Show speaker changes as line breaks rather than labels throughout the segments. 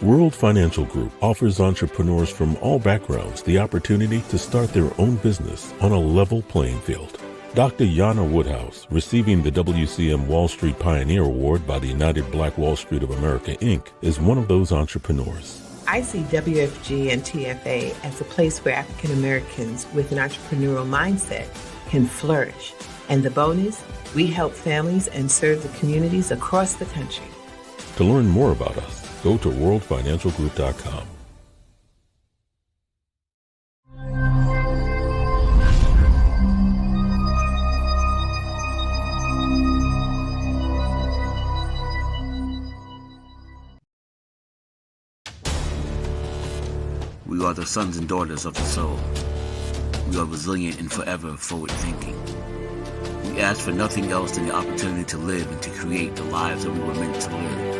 World Financial Group offers entrepreneurs from all backgrounds the opportunity to start their own business on a level playing field. Dr. Yana Woodhouse, receiving the WCM Wall Street Pioneer Award by the United Black Wall Street of America, Inc., is one of those entrepreneurs.
I see WFG and TFA as a place where African Americans with an entrepreneurial mindset can flourish. And the bonus, we help families and serve the communities across the country.
To learn more about us, go to worldfinancialgroup.com.
We are the sons and daughters of the soul. We are resilient and forever forward-thinking. We ask for nothing else than the opportunity to live and to create the lives that we were meant to live.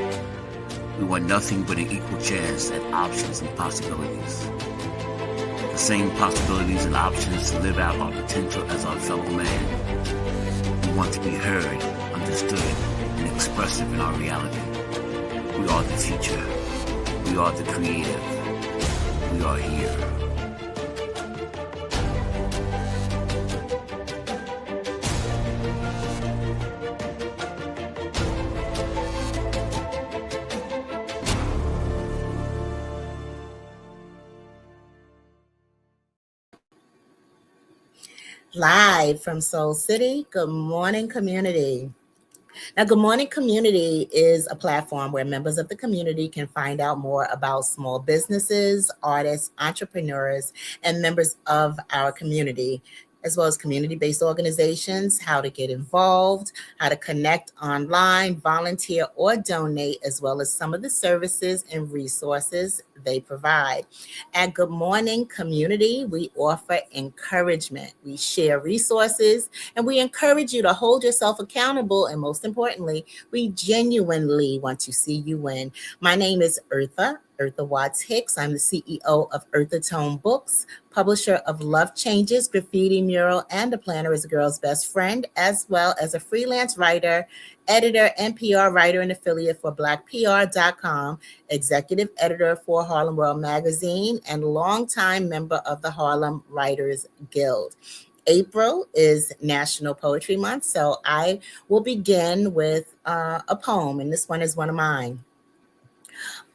We want nothing but an equal chance at options and possibilities. The same possibilities and options to live out our potential as our fellow man. We want to be heard, understood, and expressive in our reality. We are the future. We are the creative. We are here.
Live from Soul City. Good morning, community. Now, Good Morning Community is a platform where members of the community can find out more about small businesses, artists, entrepreneurs, and members of our community, as well as community-based organizations, how to get involved, how to connect online, volunteer, or donate, as well as some of the services and resources they provide. At Good Morning Community, we offer encouragement. We share resources, and we encourage you to hold yourself accountable. And most importantly, we genuinely want to see you win. My name is Eartha Watts Hicks. I'm the CEO of Eartha Tone Books, publisher of Love Changes, Graffiti Mural, and A Planner is a Girl's Best Friend, as well as a freelance writer, editor, and PR writer and affiliate for BlackPR.com, executive editor for Harlem World Magazine, and longtime member of the Harlem Writers Guild. April is National Poetry Month, so I will begin with a poem, and this one is one of mine.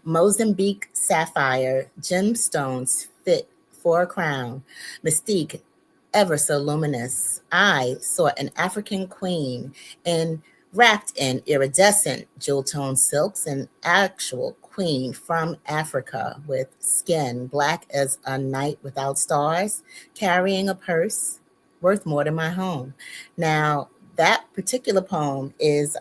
Mozambique sapphire, gemstones fit for a crown, mystique ever so luminous. I saw an African queen wrapped in iridescent jewel-toned silks, an actual queen from Africa with skin black as a night without stars, carrying a purse worth more than my home. Now, that particular poem is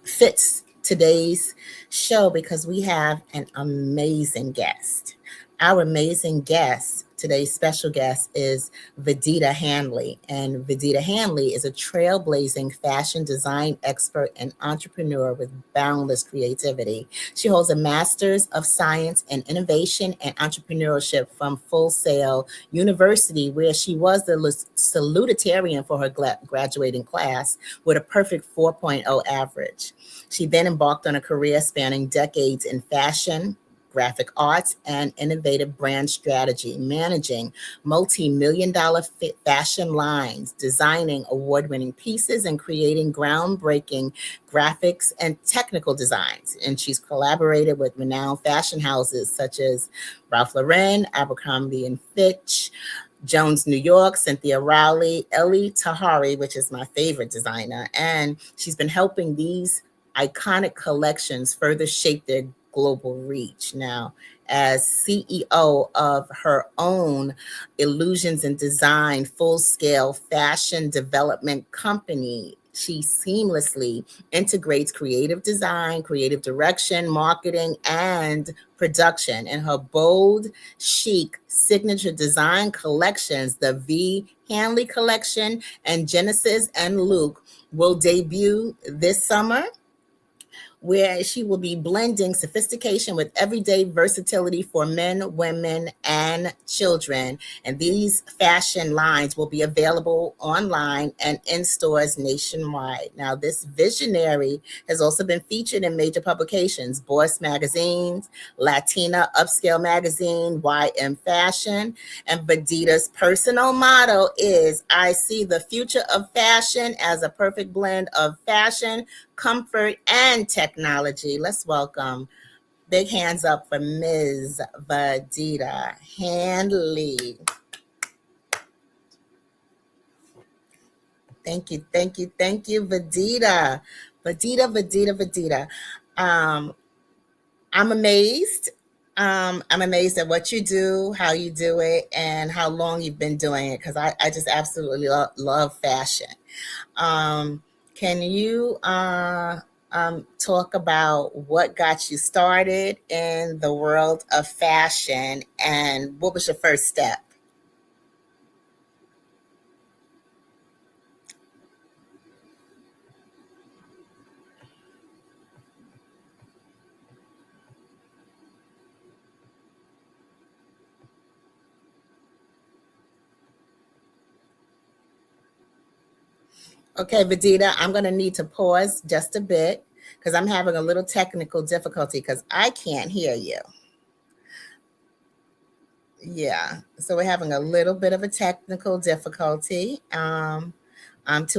fits today's show because we have an amazing guest. Our amazing guest, today's special guest, is Vedeta Hanley. And Vedeta Hanley is a trailblazing fashion design expert and entrepreneur with boundless creativity. She holds a Master's of Science in Innovation and Entrepreneurship from Full Sail University, where she was the salutatorian for her graduating class with a perfect 4.0 average. She then embarked on a career spanning decades in fashion, graphic arts, and innovative brand strategy, managing multi-million-dollar fashion lines, designing award-winning pieces, and creating groundbreaking graphics and technical designs. And she's collaborated with renowned fashion houses such as Ralph Lauren, Abercrombie and Fitch, Jones New York, Cynthia Rowley, Ellie Tahari, which is my favorite designer. And she's been helping these iconic collections further shape their global reach. Now, as CEO of her own Illusions and Design full-scale fashion development company, she seamlessly integrates creative design, creative direction, marketing, and production. And her bold, chic, signature design collections, the V Hanley collection and Genesis and Luke, will debut this summer where she will be blending sophistication with everyday versatility for men, women, and children. And these fashion lines will be available online and in stores nationwide. Now, this visionary has also been featured in major publications, Boss Magazines, Latina Upscale Magazine, YM Fashion, and Vedeta's personal motto is, I see the future of fashion as a perfect blend of fashion, comfort, and technology. Let's welcome, big hands up for Ms. Vedeta Hanley. Thank you, thank you, thank you, Vedeta. Vedeta. Um, I'm amazed. I'm amazed at what you do, how you do it, and how long you've been doing it, because I just absolutely love fashion. Um, can you talk about what got you started in the world of fashion and what was your first step? Okay, Vedeta, I'm going to need to pause just a bit because I'm having a little technical difficulty because I can't hear you. Yeah, so we're having a little bit of a technical difficulty. To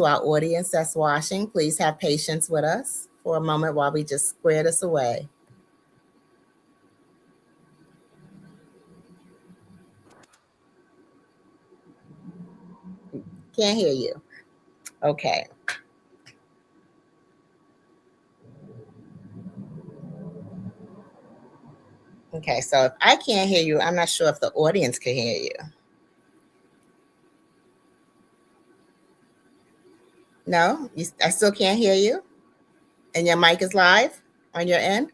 our audience that's watching, please have patience with us for a moment while we just square this away. Can't hear you. Okay. Okay, so if I can't hear you, I'm not sure if the audience can hear you. No, I still can't hear you. And your mic is live on your end.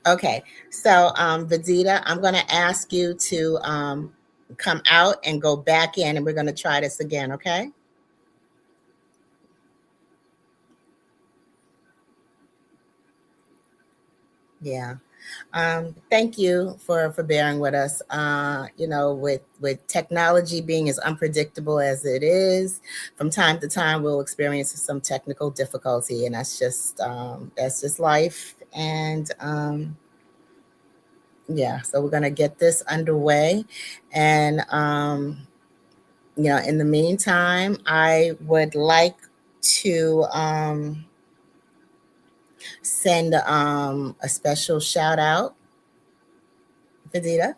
Okay, so Vedeta, I'm going to ask you to come out and go back in, and we're going to try this again. Okay. Yeah. Thank you for bearing with us. With technology being as unpredictable as it is, from time to time we'll experience some technical difficulty, and that's just life. And yeah, so we're gonna get this underway, and in the meantime, I would like to send a special shout out, Vedeta.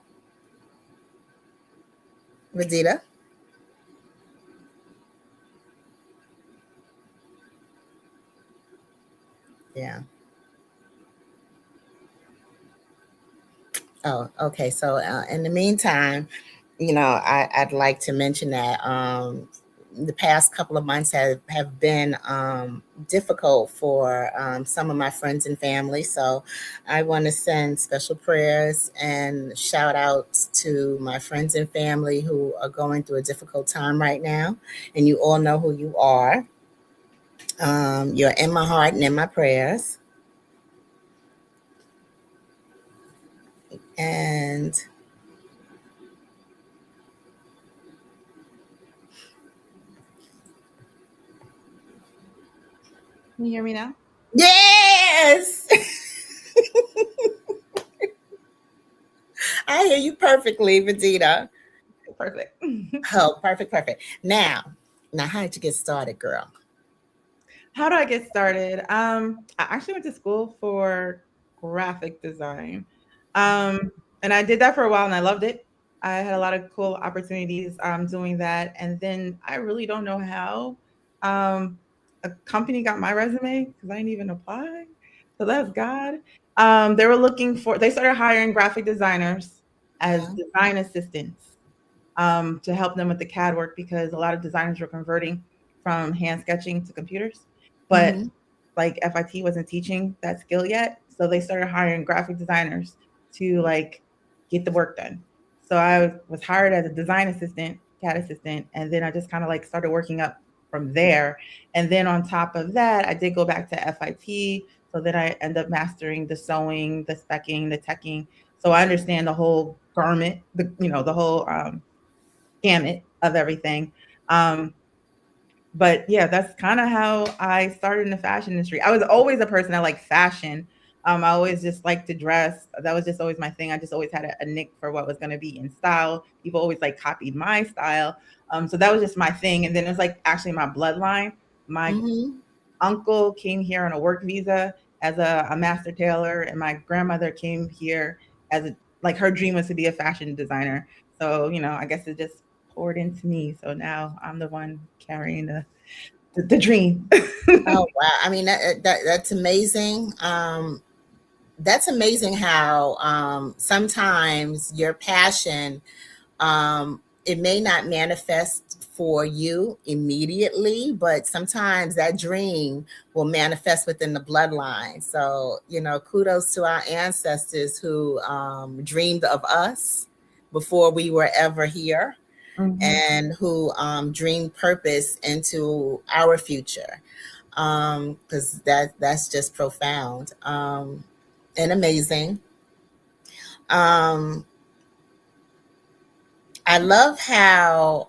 Vedeta. Yeah. Oh, okay. So in the meantime, I'd like to mention that the past couple of months have been difficult for some of my friends and family. So I want to send special prayers and shout outs to my friends and family who are going through a difficult time right now. And you all know who you are. You're in my heart and in my prayers. And
Can you hear me now?
yes, I hear you perfectly, Vedeta.
Perfect.
Oh, perfect, perfect. Now, how did you get started, girl?
How do I get started? I actually went to school for graphic design. And I did that for a while and I loved it. I had a lot of cool opportunities doing that. And then I really don't know how a company got my resume because I didn't even apply. So that's God. They started hiring graphic designers as
Uh-huh.
design assistants to help them with the CAD work because a lot of designers were converting from hand sketching to computers. But
Mm-hmm.
like FIT wasn't teaching that skill yet. So they started hiring graphic designers to like get the work done. So I was hired as a design assistant, CAD assistant, and then I just kind of like started working up from there. And then on top of that, I did go back to FIT, so that I end up mastering the sewing, the specking, the teching. So I understand the whole garment, the whole gamut of everything. Um, but yeah, that's kind of how I started in the fashion industry. I was always a person that liked fashion. I always just liked to dress. That was just always my thing. I just always had a nick for what was going to be in style. People always like copied my style. So that was just my thing. And then it's like actually my bloodline. My
Mm-hmm.
uncle came here on a work visa as a master tailor, and my grandmother came here as like her dream was to be a fashion designer. So I guess it just poured into me. So now I'm the one carrying the dream.
Oh wow! I mean that's amazing. That's amazing how sometimes your passion, it may not manifest for you immediately, but sometimes that dream will manifest within the bloodline. So, kudos to our ancestors who dreamed of us before we were ever here,
Mhm.
and who dreamed purpose into our future. Because that's just profound and amazing. Um, I love how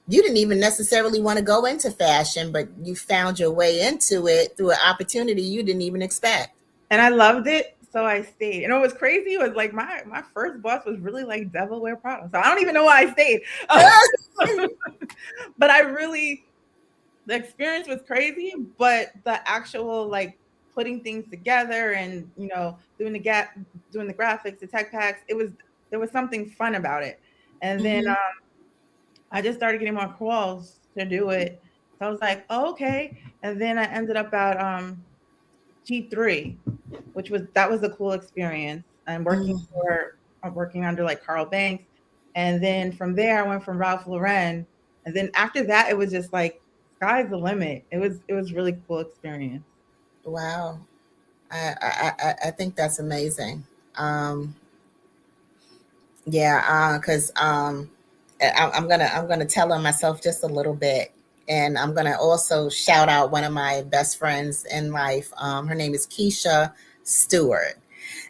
you didn't even necessarily want to go into fashion, but you found your way into it through an opportunity you didn't even expect.
And I loved it, so I stayed. And what was crazy was like my first boss was really like Devil Wear Prada. So I don't even know why I stayed. But I really the experience was crazy, but the actual like putting things together and doing the graphics, the tech packs, there was something fun about it. And then
Mhm.
I just started getting more calls to do it. So I was like, oh, okay. And then I ended up at G3, which was a cool experience. And
Mhm.
working under like Carl Banks. And then from there I went from Ralph Lauren. And then after that it was just like sky's the limit. It was really cool experience.
Wow. I think that's amazing. Um, yeah, because I'm gonna tell on myself just a little bit, and I'm gonna also shout out one of my best friends in life. Her name is Keisha Stewart.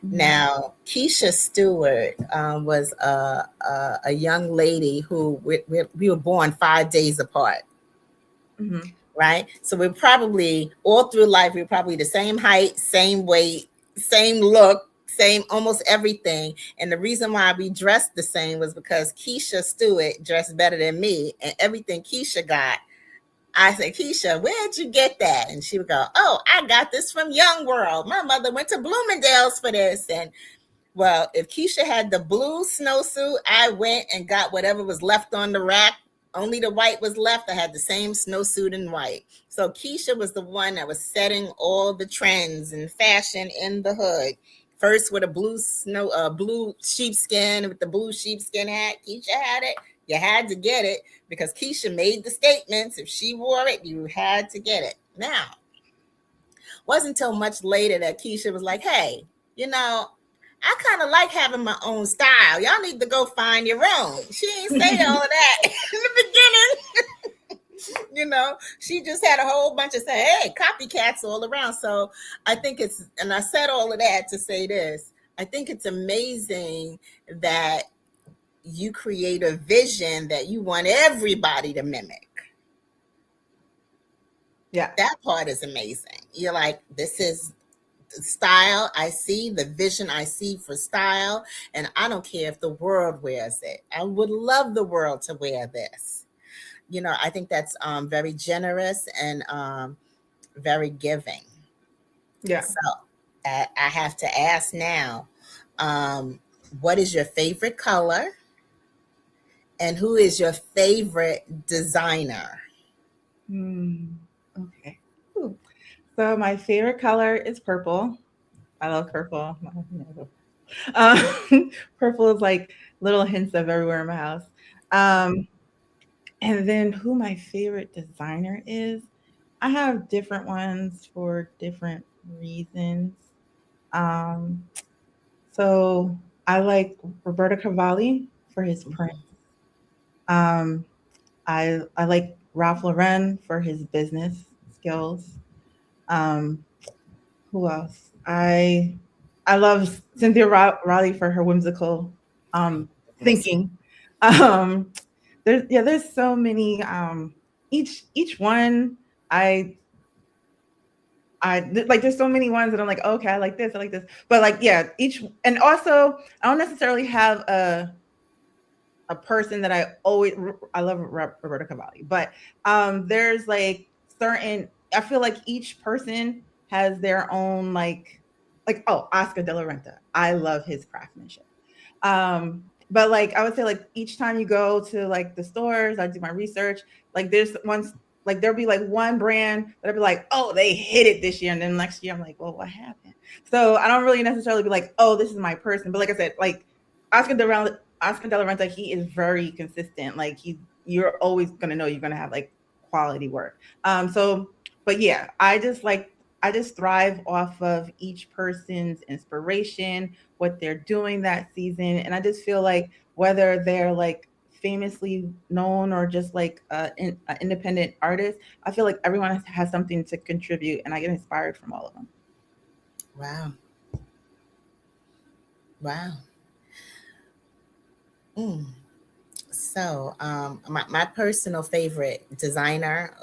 Mhm.
Now, Keisha Stewart was a young lady who we were born 5 days apart,
Mhm.
right? So we're probably all through life, we're probably the same height, same weight, same look, same almost everything. And the reason why we dressed the same was because Keisha Stewart dressed better than me, and everything Keisha got, I said, Keisha, where'd you get that? And she would go, oh, I got this from Young World. My mother went to Bloomingdale's for this. And well, if Keisha had the blue snowsuit, I went and got whatever was left on the rack. Only the white was left. I had the same snowsuit in white. So Keisha was the one that was setting all the trends and fashion in the hood. First with a blue sheepskin with the blue sheepskin hat. Keisha had it. You had to get it because Keisha made the statements. If she wore it, you had to get it. Now, wasn't until much later that Keisha was like, hey, you know, I kind of like having my own style. Y'all need to go find your own. She ain't say all of that in the beginning. She just had a whole bunch of say, hey, copycats all around. So I think and I said all of that to say this. I think it's amazing that you create a vision that you want everybody to mimic.
Yeah.
That part is amazing. You're like, this is style I see, the vision I see for style, and I don't care if the world wears it. I would love the world to wear this. I think that's very generous and very giving.
Yeah.
So I have to ask now, what is your favorite color, and who is your favorite designer?
Okay. Ooh. So my favorite color is purple. I love purple. Purple is like little hints of everywhere in my house. Um, and then who my favorite designer is, I have different ones for different reasons. Um, so I like Roberto Cavalli for his print. Um, I like Ralph Lauren for his business skills. Um, who else? I love Cynthia Raleigh for her whimsical
Yes.
thinking. Um, there's so many. Each one I like. There's so many ones that I'm like, okay, I like this, I like this. But like, yeah, each and also I don't necessarily have a person that I love Roberta Cavalli, but there's like certain I feel like each person has their own like oh Oscar de la Renta. I love his craftsmanship. But like I would say like each time you go to like the stores, I do my research, like there's once like there'll be like one brand that I'll be like, oh, they hit it this year. And then next year I'm like, well, what happened? So I don't really necessarily be like, oh, this is my person. But like I said, like Oscar de la Renta, he is very consistent. Like you're always gonna know you're gonna have like quality work. So but yeah, I just thrive off of each person's inspiration, what they're doing that season. And I just feel like whether they're like famously known or just like an independent artist, I feel like everyone has something to contribute and I get inspired from all of them.
Wow. Wow. Mm. So, my personal favorite designer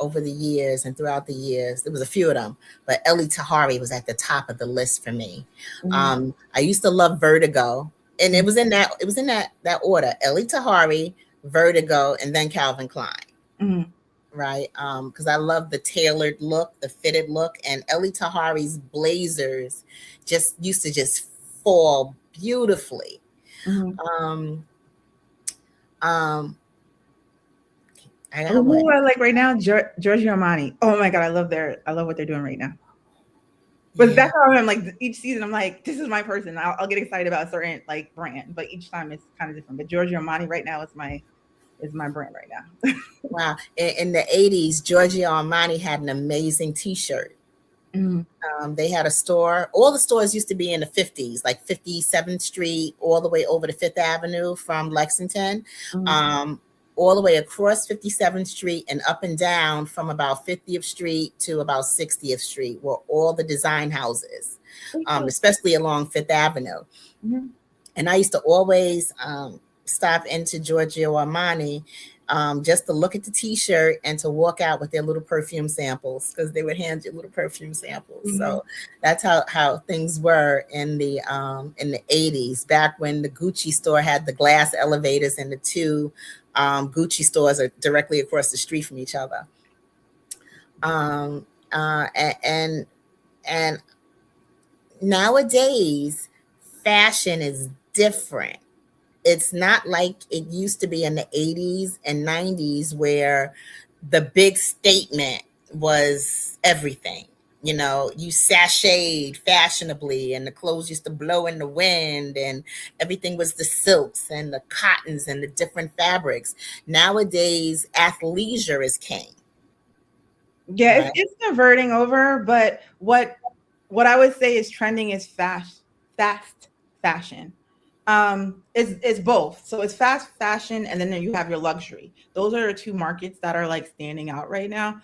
over the years and throughout the years, there was a few of them, but Ellie Tahari was at the top of the list for me.
Mm-hmm.
I used to love Vertigo, and it was in that order: Ellie Tahari, Vertigo, and then Calvin Klein.
Mm-hmm.
Right, because I love the tailored look, the fitted look, and Ellie Tahari's blazers just used to just fall beautifully.
Mm-hmm.
Um, um, I got
Who
one.
I like right now, Giorgio Armani. Oh my god, I love what they're doing right now. But
Yeah.
that's how I'm like each season. I'm like, this is my person. I'll get excited about a certain like brand, but each time it's kind of different. But Giorgio Armani right now is my brand right now.
Wow. In the 80s, Giorgio Armani had an amazing t-shirt.
Mhm,
They had a store. All the stores used to be in the 50s, like 57th Street, all the way over to Fifth Avenue from Lexington,
mhm.
um, all the way across 57th Street and up and down from about 50th Street to about 60th Street were all the design houses,
Pretty cool.
especially along Fifth Avenue.
Mhm.
And I used to always stop into Giorgio Armani just to look at the t-shirt and to walk out with their little perfume samples because they would hand you little perfume samples.
Mhm.
So that's how things were in the 80s, back when the Gucci store had the glass elevators and the two Gucci stores are directly across the street from each other. Um, and nowadays fashion is different. It's not like it used to be in the 80s and 90s where the big statement was everything. You know, you sashayed fashionably and the clothes used to blow in the wind and everything was the silks and the cottons and the different fabrics. Nowadays, athleisure is king,
Yeah,
right?
it's converting over, but what I would say is trending is fast fashion. It's both. So it's fast fashion, and then you have your luxury. Those are the two markets that are like standing out right now.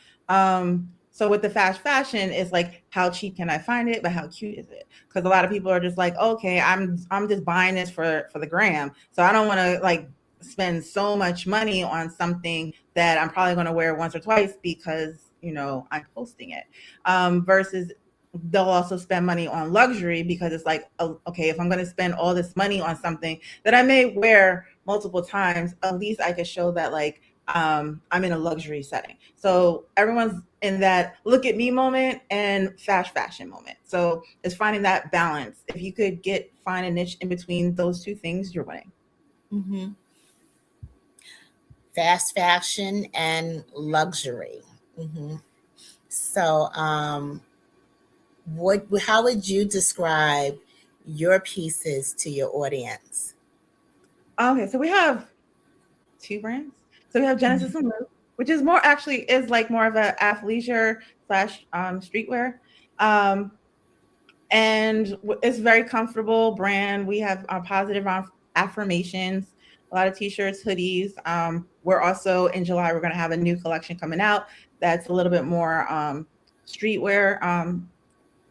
So with the fast fashion, it's like how cheap can I find it, but how cute is it? Because a lot of people are just like, okay, I'm just buying this for the gram, so I don't want to like spend so much money on something that I'm probably going to wear once or twice because I'm posting it. Versus they'll also spend money on luxury because it's like, oh, okay, if I'm going to spend all this money on something that I may wear multiple times, at least I could show that like I'm in a luxury setting. So everyone's in that look at me moment and fast fashion moment. So it's finding that balance. If you could find a niche in between those two things, you're winning.
Mm-hmm. Fast fashion and luxury. Mm-hmm. So, how would you describe your pieces to your audience?
Okay, so we have two brands. So we have Genesis and Move, which is more of a athleisure slash streetwear. Um, and it's very comfortable brand. We have positive affirmations, a lot of t-shirts, hoodies. we're also in July, we're going to have a new collection coming out that's a little bit more streetwear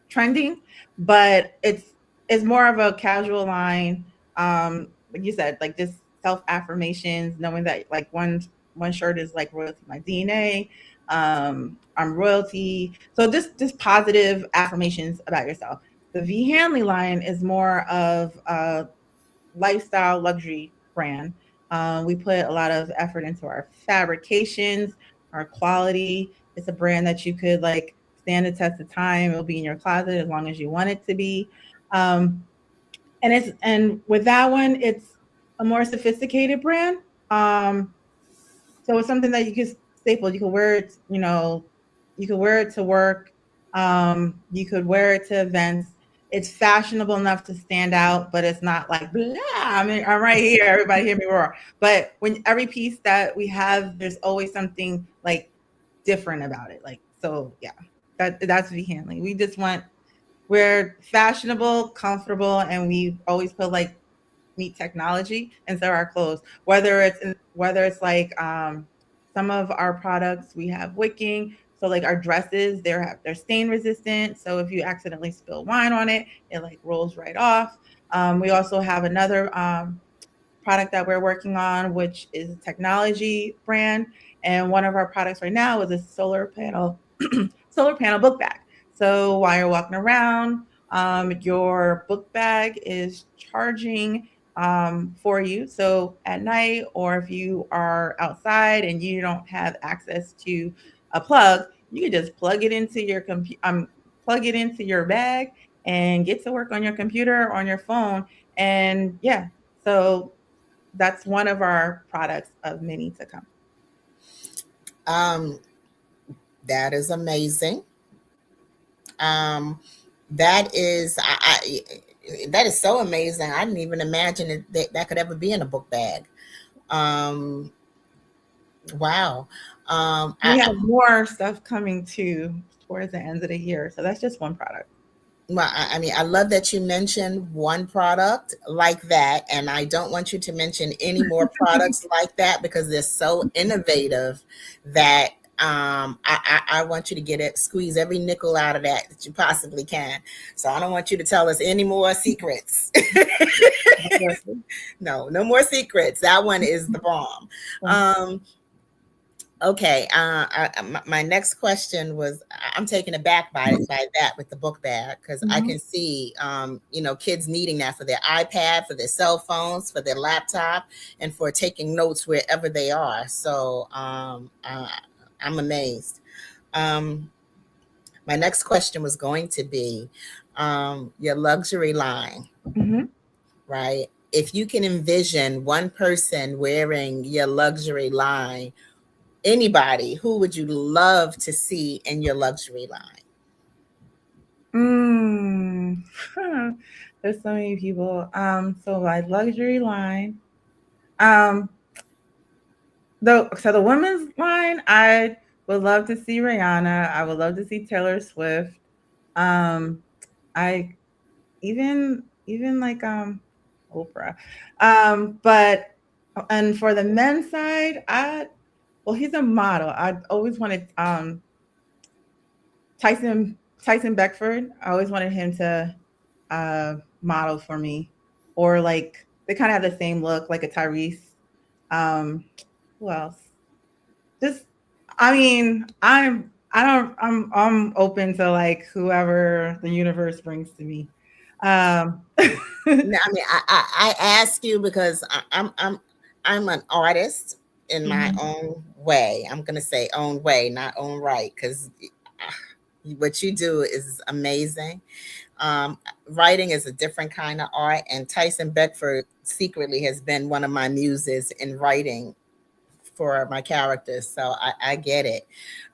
trending, but it's more of a casual line. Like you said, like just self affirmations, knowing that like one shirt is like royalty, my DNA. I'm royalty. So just positive affirmations about yourself. The V Hanley line is more of a lifestyle luxury brand. We put a lot of effort into our fabrications, our quality. It's a brand that you could like stand the test of time. It'll be in your closet as long as you want it to be. And with that one, it's a more sophisticated brand. So it's something that you can staple. You can wear it, you could wear it to work. You could wear it to events. It's fashionable enough to stand out, but it's not like blah. I mean, I'm right here. Everybody hear me roar. But when every piece that we have, there's always something like different about it. Like so, yeah. That's V Hanley. We're fashionable, comfortable, and we always put like meet technology into our clothes. Whether it's like some of our products, we have wicking. So like our dresses, they're stain resistant. So if you accidentally spill wine on it, it like rolls right off. We also have another product that we're working on, which is a technology brand. And one of our products right now is a solar panel book bag. So while you're walking around, your book bag is charging for you. So at night, or if you are outside and you don't have access to a plug, you can just plug it into your plug it into your bag and get to work on your computer or on your phone. And yeah, so that's one of our products of many to come.
That is amazing. That is that is so amazing. I didn't even imagine that could ever be in a book bag. Wow.
We have more stuff coming too towards the end of the year. So that's just one product.
Well, I mean, I love that you mentioned one product like that, and I don't want you to mention any more products like that because they're so innovative that I want you to squeeze every nickel out of that you possibly can. So I don't want you to tell us any more secrets. No more secrets. That one is the bomb. Okay. My next question was, I'm taken aback by that with the book bag because I can see, kids needing that for their iPad, for their cell phones, for their laptop, and for taking notes wherever they are. So I'm amazed. My next question was going to be your luxury line, right? If you can envision one person wearing your luxury line, anybody, who would you love to see in your luxury line?
There's so many people. So my luxury line. The women's line, I would love to see Rihanna. I would love to see Taylor Swift. I even like Oprah. And for the men's side, he's a model. I always wanted Tyson Beckford. I always wanted him to model for me, or like they kind of have the same look, like a Tyrese. Who else? I'm open to like whoever the universe brings to me.
No, I mean, I ask you because I'm an artist in my own way. I'm going to say own way, not own right, because what you do is amazing. Writing is a different kind of art, and Tyson Beckford secretly has been one of my muses in writing for my characters, so I get it.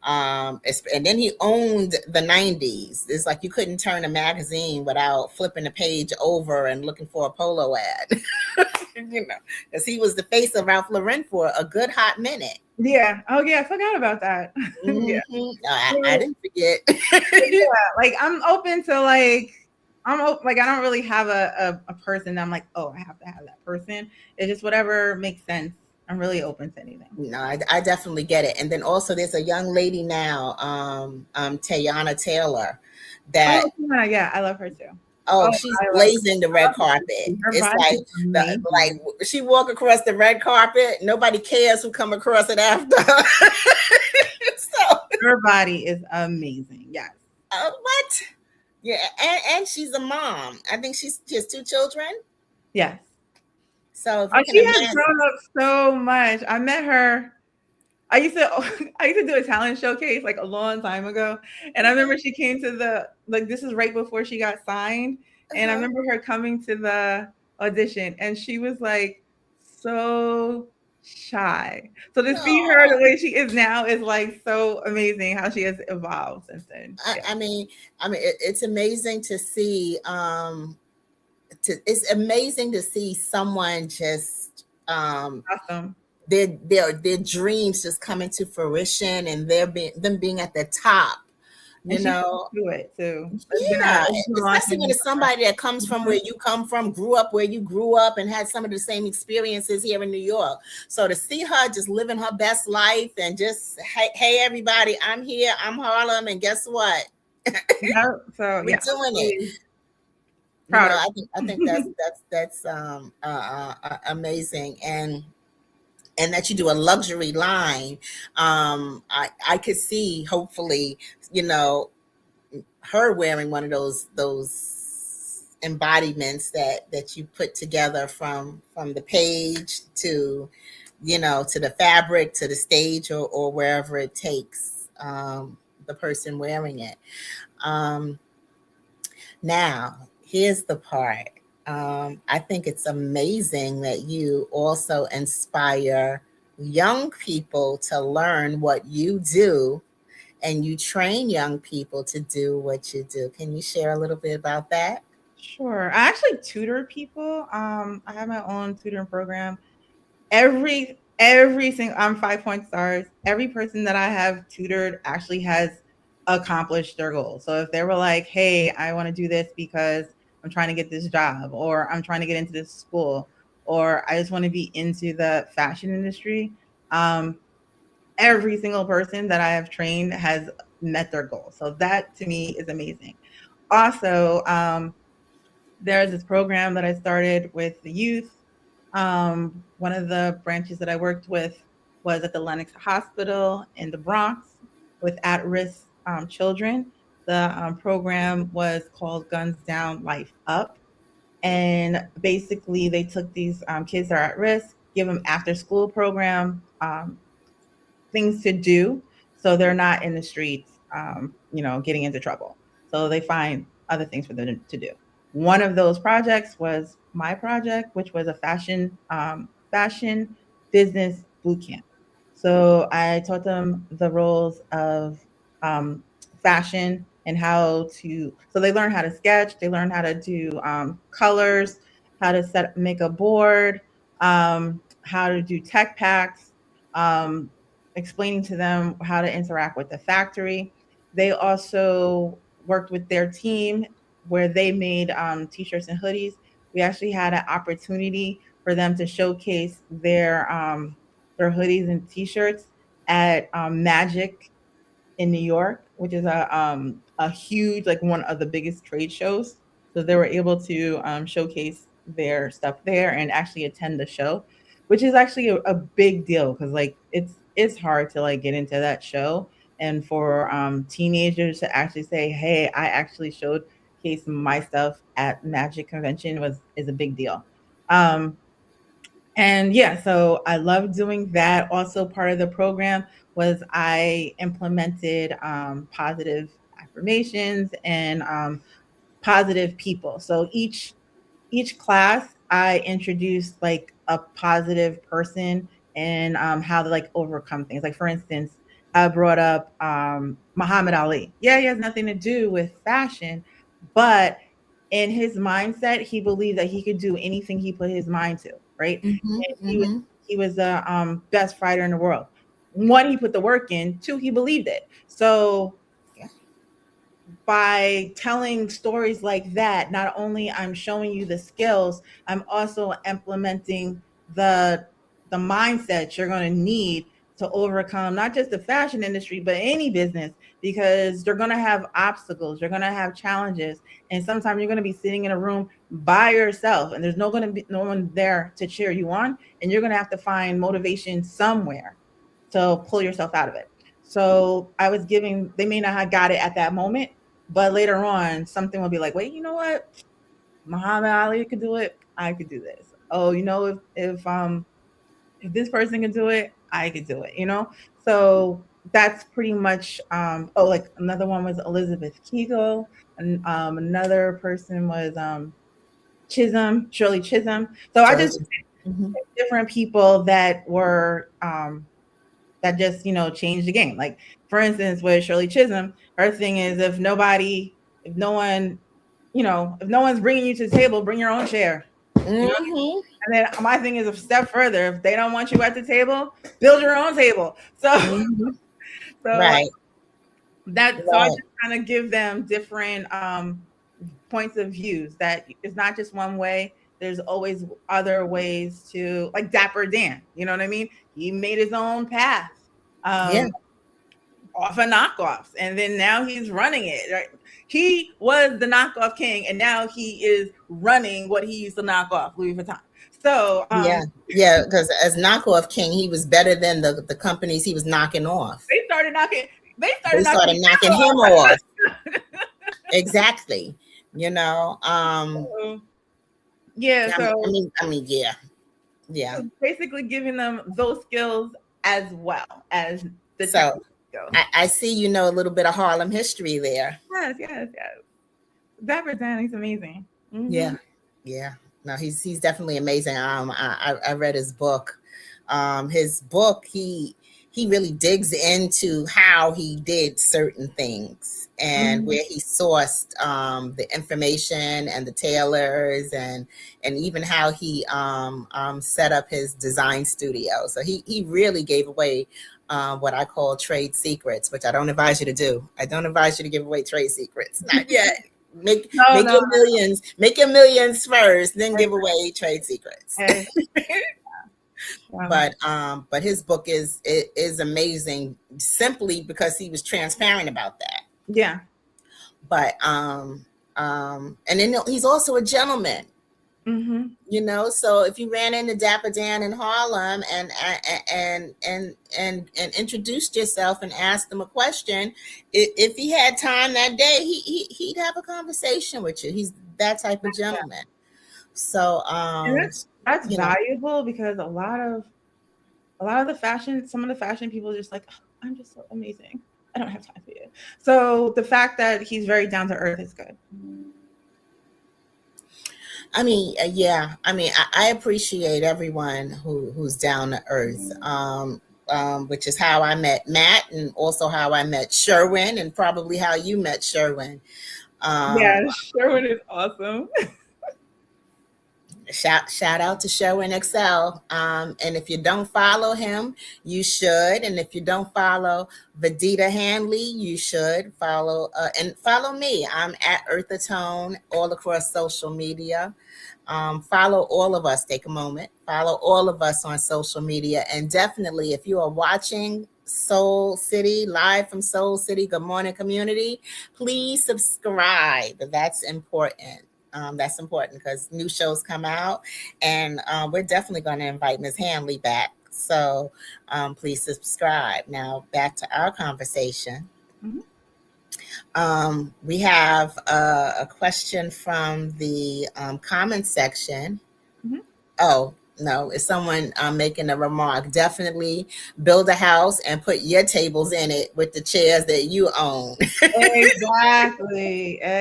And then he owned the 90s. It's like you couldn't turn a magazine without flipping the page over and looking for a polo ad. Because he was the face of Ralph Lauren for a good hot minute.
Yeah. Oh yeah, I forgot about that.
Yeah. I didn't forget.
Yeah, like I'm open to like I don't really have a person that I'm like, oh, I have to have that person. It's just whatever makes sense. I'm really open to anything.
No, I definitely get it. And then also there's a young lady now, Tayana Taylor, that
Oh, yeah, I love her too.
oh,
Oh,
she's
I love her.
blazing the
I
red
love her.
carpet.
Her
It's
body
like
is amazing.
she walk across the red carpet, nobody cares who come across it after. So
Her body is amazing. Yes.
what? Yeah, and she's a mom. I think she has 2 children.
Yes.
So if
Oh,
you can
she has
imagine,
grown up so much. I met her. I used to I used to do a talent showcase like a long time ago. And I remember she came to the like this is right before she got signed. And I
uh-huh.
remember her coming to the audition and she was like so shy. So to see her the
No,
way she is now is like so amazing how she has evolved since then. Yeah.
it's amazing to see. It's amazing to see someone just
Awesome.
their dreams just coming to fruition, and them being at the top. You
And she
know,
stuck to it too.
yeah,
It's been a long
especially when
journey
it's
for her.
somebody that comes from where you come from, grew up where you grew up, and had some of the same experiences here in New York. So to see her just living her best life and just hey everybody, I'm here, I'm Harlem, and guess what?
Yeah. So
We're
yeah,
doing it.
really
You
proud
know,
of
I think that's amazing, and that you do a luxury line. I could see hopefully, you know, her wearing one of those embodiments that you put together from the page to, you know, to the fabric to the stage, or wherever it takes the person wearing it. Um, Now, here's the part. I think it's amazing that you also inspire young people to learn what you do, and you train young people to do what you do. Can you share a little bit about that?
Sure. I actually tutor people. I have my own tutoring program. Every single I'm 5 point stars. Every person that I have tutored actually has accomplished their goal. So if they were like, "Hey, I want to do this because I'm trying to get this job, or I'm trying to get into this school, or I just want to be into the fashion industry," um, every single person that I have trained has met their goal. So that to me is amazing. Also, there's this program that I started with the youth. One of the branches that I worked with was at the Lenox Hospital in the Bronx with at risk children. The program was called Guns Down, Life Up. And basically, they took these kids that are at risk, give them after school program, things to do so they're not in the streets, getting into trouble. So they find other things for them to do. One of those projects was my project, which was a fashion business boot camp. So I taught them the roles of um, fashion and how to. So they learn how to sketch. They learn how to do colors, how to make a board, how to do tech packs, um, explaining to them how to interact with the factory. They also worked with their team where they made t-shirts and hoodies. We actually had an opportunity for them to showcase their hoodies and t-shirts at Magic in New York, which is a huge, like one of the biggest trade shows. So they were able to showcase their stuff there and actually attend the show, which is actually a big deal because like it's hard to like get into that show, and for teenagers to actually say, "Hey, I actually showcase my stuff at Magic Convention," was is a big deal. Um, and yeah, so I love doing that. Also, part of the program was I implemented positive affirmations and positive people. So each class, I introduced like a positive person and how to like overcome things. Like for instance, I brought up Muhammad Ali. Yeah, he has nothing to do with fashion, but in his mindset, he believed that he could do anything he put his mind to. Right?
Mm-hmm,
And
mm-hmm.
he was the best fighter in the world. One, he put the work in. Two, he believed it. So
Yeah.
by telling stories like that, not only I'm showing you the skills, I'm also implementing the the mindset you're going to need to overcome not just the fashion industry, but any business, because they're going to have obstacles, you're going to have challenges, and sometimes you're going to be sitting in a room by yourself, and there's going to be no one there to cheer you on, and you're going to have to find motivation somewhere to pull yourself out of it. So I was giving, they may not have got it at that moment, but later on, something will be like, wait, you know what? Muhammad Ali could do it. I could do this. Oh, if this person can do it, I could do it. So that's pretty much. Like another one was Elizabeth Kegel, and another person was Shirley Chisholm. So I just different people that were that just changed the game. Like for instance, with Shirley Chisholm, her thing is if no one's bringing you to the table, bring your own chair. And then my thing is a step further. If they don't want you at the table, build your own table. So,
Right.
So I just kind of give them different points of views. That it's not just one way. There's always other ways to, like Dapper Dan. You know what I mean? He made his own path. Off of knockoffs, and then now he's running it. Right? He was the knockoff king, and now he is running what he used to knock off, Louis Vuitton. So
because as knockoff king, he was better than the companies he was knocking off.
They started knocking
him off. Exactly.
Yeah.
Yeah.
Basically, giving them those skills as well as the.
So I see a little bit of Harlem history there.
Yes. Dapper Dan, he's amazing.
Mm-hmm. Yeah. No, he's definitely amazing. I read his book. He really digs into how he did certain things and where he sourced the information and the tailors and even how he set up his design studio. So he really gave away what I call trade secrets, which I don't advise you to do. I don't advise you to give away trade secrets. Not yet. Make your millions first, then give away trade secrets. Wow. But his book is amazing simply because he was transparent about that.
Yeah.
But and then he's also a gentleman. Mm-hmm. So if you ran into Dapper Dan in Harlem and introduced yourself and asked him a question, if he had time that day, he'd have a conversation with you. He's that type of gentleman. So
that's valuable because a lot of the fashion, some of the fashion people are just like, oh, I'm just so amazing. I don't have time for you. So the fact that he's very down to earth is good.
I appreciate everyone who's down to earth, which is how I met Matt and also how I met Sherwin and probably how you met Sherwin.
Sherwin is awesome.
Shout out to Sherwin Excel. And if you don't follow him, you should. And if you don't follow Vedeta Hanley, you should follow and follow me. I'm at Eartha Tone all across social media. Follow all of us. Take a moment. Follow all of us on social media. And definitely, if you are watching Soul City, live from Soul City, good morning community, please subscribe. That's important. That's important because new shows come out, and we're definitely going to invite Ms. Hanley back. So please subscribe. Now back to our conversation. Mm-hmm. We have a question from the comment section. Mm-hmm. Oh, no, it's someone making a remark. Definitely build a house and put your tables in it with the chairs that you own.
Exactly. So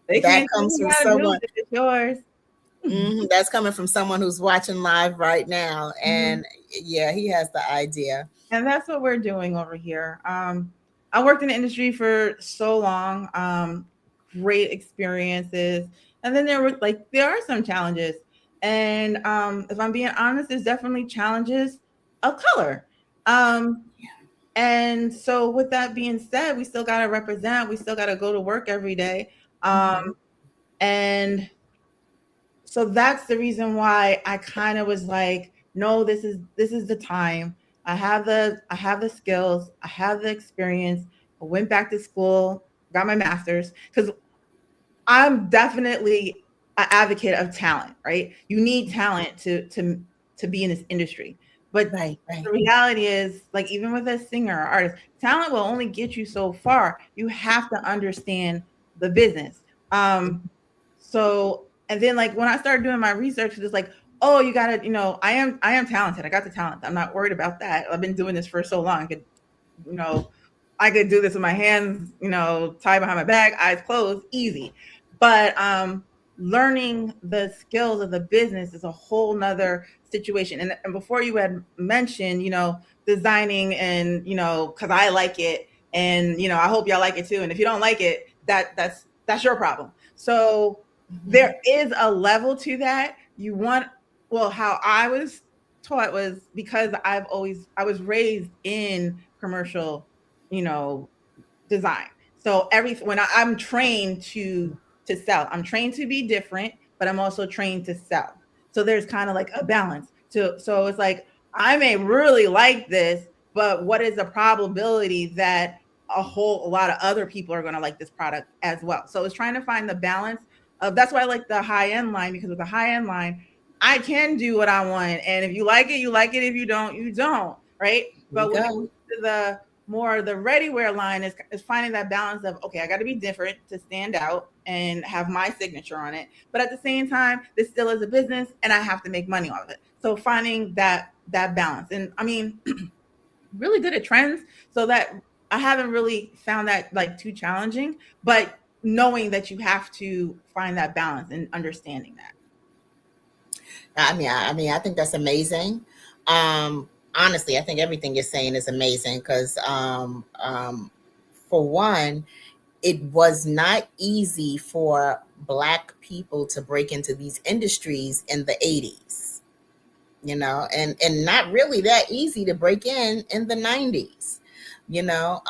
that comes from someone.
It's yours.
Mm-hmm, that's coming from someone who's watching live right now. And he has the idea.
And that's what we're doing over here. I worked in the industry for so long, great experiences. And then there are some challenges. And if I'm being honest, there's definitely challenges of color. And so with that being said, we still got to represent, we still got to go to work every day. And So that's the reason why I kind of was like, no, this is the time. I have the skills, I have the experience. I went back to school, got my master's, because I'm definitely an advocate of talent, right? You need talent to be in this industry. But
Right, right.
the reality is, like, even with a singer or artist, talent will only get you so far. You have to understand the business. So and then, like, when I started doing my research, it's like, oh, you gotta, I am talented. I got the talent. I'm not worried about that. I've been doing this for so long. You know, I could do this with my hands, tied behind my back, eyes closed, easy. But learning the skills of the business is a whole nother situation. And before you had mentioned, designing and, because I like it and, I hope y'all like it too. And if you don't like it, that's your problem. So
Mhm.
there is a level to that. Well, how I was taught was because I was raised in commercial, you know, design. So I'm trained to sell. I'm trained to be different, but I'm also trained to sell. So there's kind of like a balance. So it's like I may really like this, but what is the probability that a lot of other people are going to like this product as well? So it's trying to find the balance of that's why I like the high end line, because with the high end line, I can do what I want. And if you like it, you like it. If you don't, you don't. Right.
There you
But when it
go.
comes to the ready wear line is finding that balance of, okay, I got to be different to stand out and have my signature on it, but at the same time this still is a business and I have to make money off of it. So finding that balance. And I mean, really good at trends, so that I haven't really found that like too challenging, but knowing that you have to find that balance and understanding that.
I think that's amazing. Honestly, I think everything you're saying is amazing because, for one, it was not easy for Black people to break into these industries in the 80s, and not really that easy to break in the 90s, you know.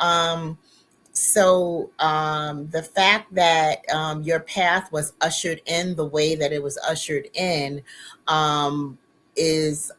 The fact that your path was ushered in the way that it was ushered in is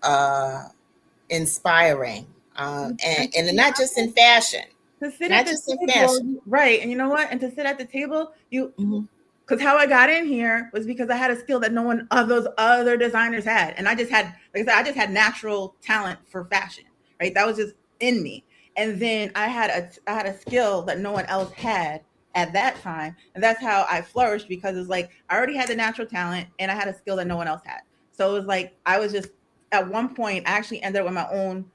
inspiring, and not just in fashion,
To sit at
not
the
just in
table,
fashion.
right? And you know what? And to sit at the table,
Mhm.
because how I got in here was because I had a skill that no one of those other designers had. And I just had, like I said, I just had natural talent for fashion, right? That was just in me. And then I had a skill that no one else had at that time. And that's how I flourished, because it's like I already had the natural talent and I had a skill that no one else had. So it was like I was just at one point I actually ended up with my own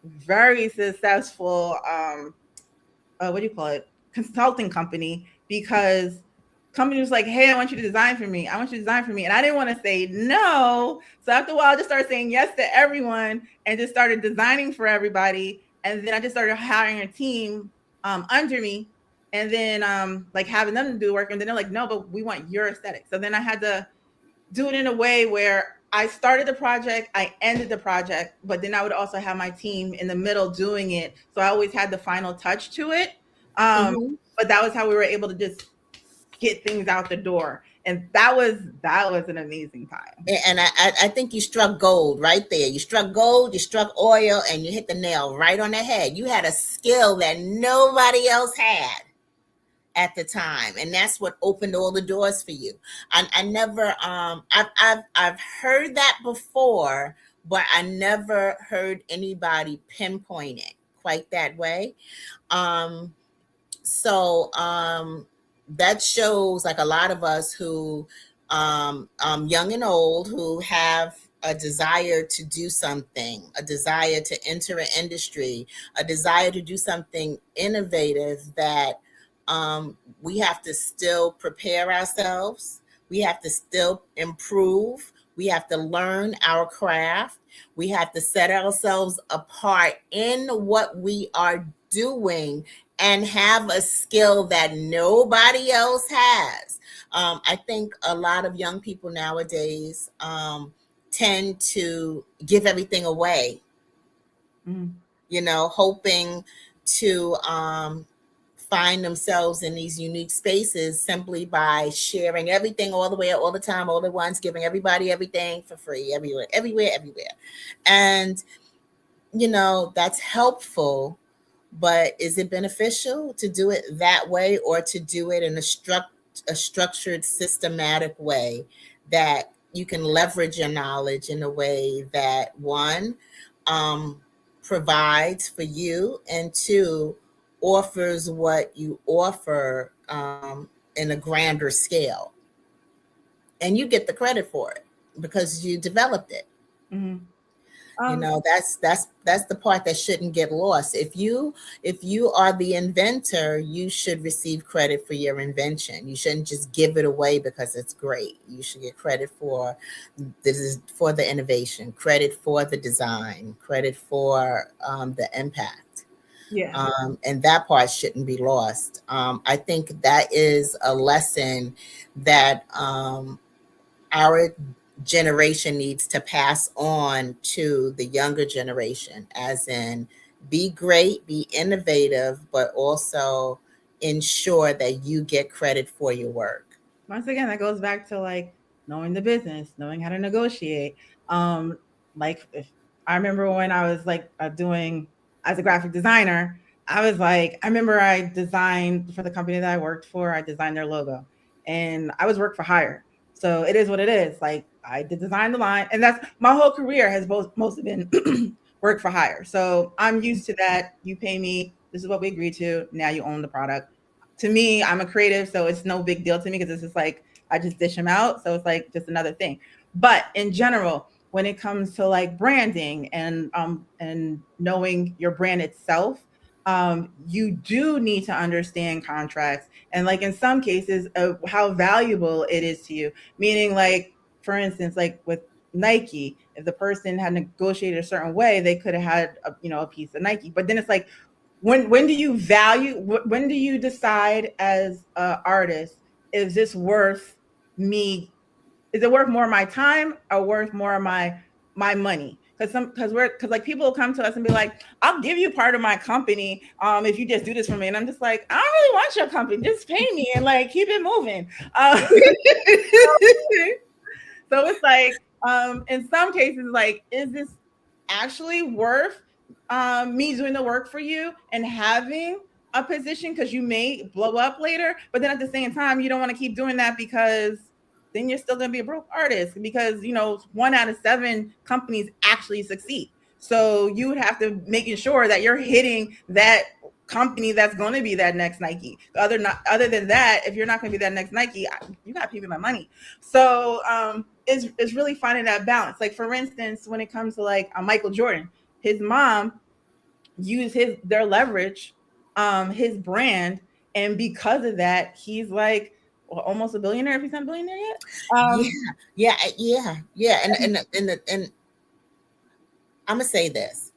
very successful what do you call it, consulting company, because company was like, hey, I want you to design for me. I want you to design for me. And I didn't want to say no. So after a while, I just started saying yes to everyone and just started designing for everybody. And then I just started hiring a team under me, and then like having them to do the work. And then they're like, no, but we want your aesthetic. So then I had to do it in a way where I started the project, I ended the project, but then I would also have my team in the middle doing it. So I always had the final touch to it. Um,
Mhm.
but that was how we were able to just get things out the door. And that was an amazing time.
And I think you struck gold right there. You struck gold, you struck oil, and you hit the nail right on the head. You had a skill that nobody else had at the time, and that's what opened all the doors for you. I never I've heard that before, but I never heard anybody pinpoint it quite that way. um that shows, like, a lot of us who, young and old, who have a desire to do something, a desire to enter an industry, a desire to do something innovative, that we have to still prepare ourselves. We have to still improve. We have to learn our craft. We have to set ourselves apart in what we are doing and have a skill that nobody else has. I think a lot of young people nowadays tend to give everything away,
Mm.
hoping to find themselves in these unique spaces simply by sharing everything all the way, all the time, all at once, giving everybody everything for free, everywhere, everywhere, everywhere. And, that's helpful, but is it beneficial to do it that way, or to do it in a structured, systematic way that you can leverage your knowledge in a way that, one, provides for you, and two, offers what you offer in a grander scale, and you get the credit for it because you developed it.
Mhm.
That's the part that shouldn't get lost. If you are the inventor, you should receive credit for your invention. You shouldn't just give it away because it's great. You should get credit for the innovation, credit for the design, credit for the impact.
Yeah.
And that part shouldn't be lost. I think that is a lesson that our generation needs to pass on to the younger generation, as in, be great, be innovative, but also ensure that you get credit for your work.
Once again, that goes back to like knowing the business, knowing how to negotiate. Um, like if I remember when I was like doing as a graphic designer, I was like, I remember I designed for the company that I worked for, I designed their logo, and I was work for hire. So it is what it is. Like I did design the line, and that's my whole career has mostly been work for hire. So I'm used to that. You pay me. This is what we agreed to. Now you own the product. To me, I'm a creative, so it's no big deal to me because it's just like I just dish them out. So it's like just another thing. But in general, when it comes to like branding and knowing your brand itself, you do need to understand contracts and like in some cases how valuable it is to you. Meaning like for instance, like with Nike, if the person had negotiated a certain way, they could have had a piece of Nike. But then it's like when do you value, when do you decide as an artist, is this worth me, is it worth more of my time or worth more of my money? Because like people will come to us and be like, I'll give you part of my company if you just do this for me, and I'm just like, I don't really want your company, just pay me and like keep it moving. So it's like in some cases, like, is this actually worth me doing the work for you and having a position, because you may blow up later, but then at the same time you don't want to keep doing that because then you're still going to be a broke artist, because 1 out of 7 companies actually succeed. So you would have to making sure that you're hitting that company that's going to be that next Nike. Other than that, if you're not going to be that next Nike, you got to pay me my money. So it's really finding that balance. Like for instance, when it comes to like Michael Jordan, his mom used their leverage, his brand, and because of that, he's like almost a billionaire, if he's not a billionaire yet.
Yeah. And I'm gonna say this.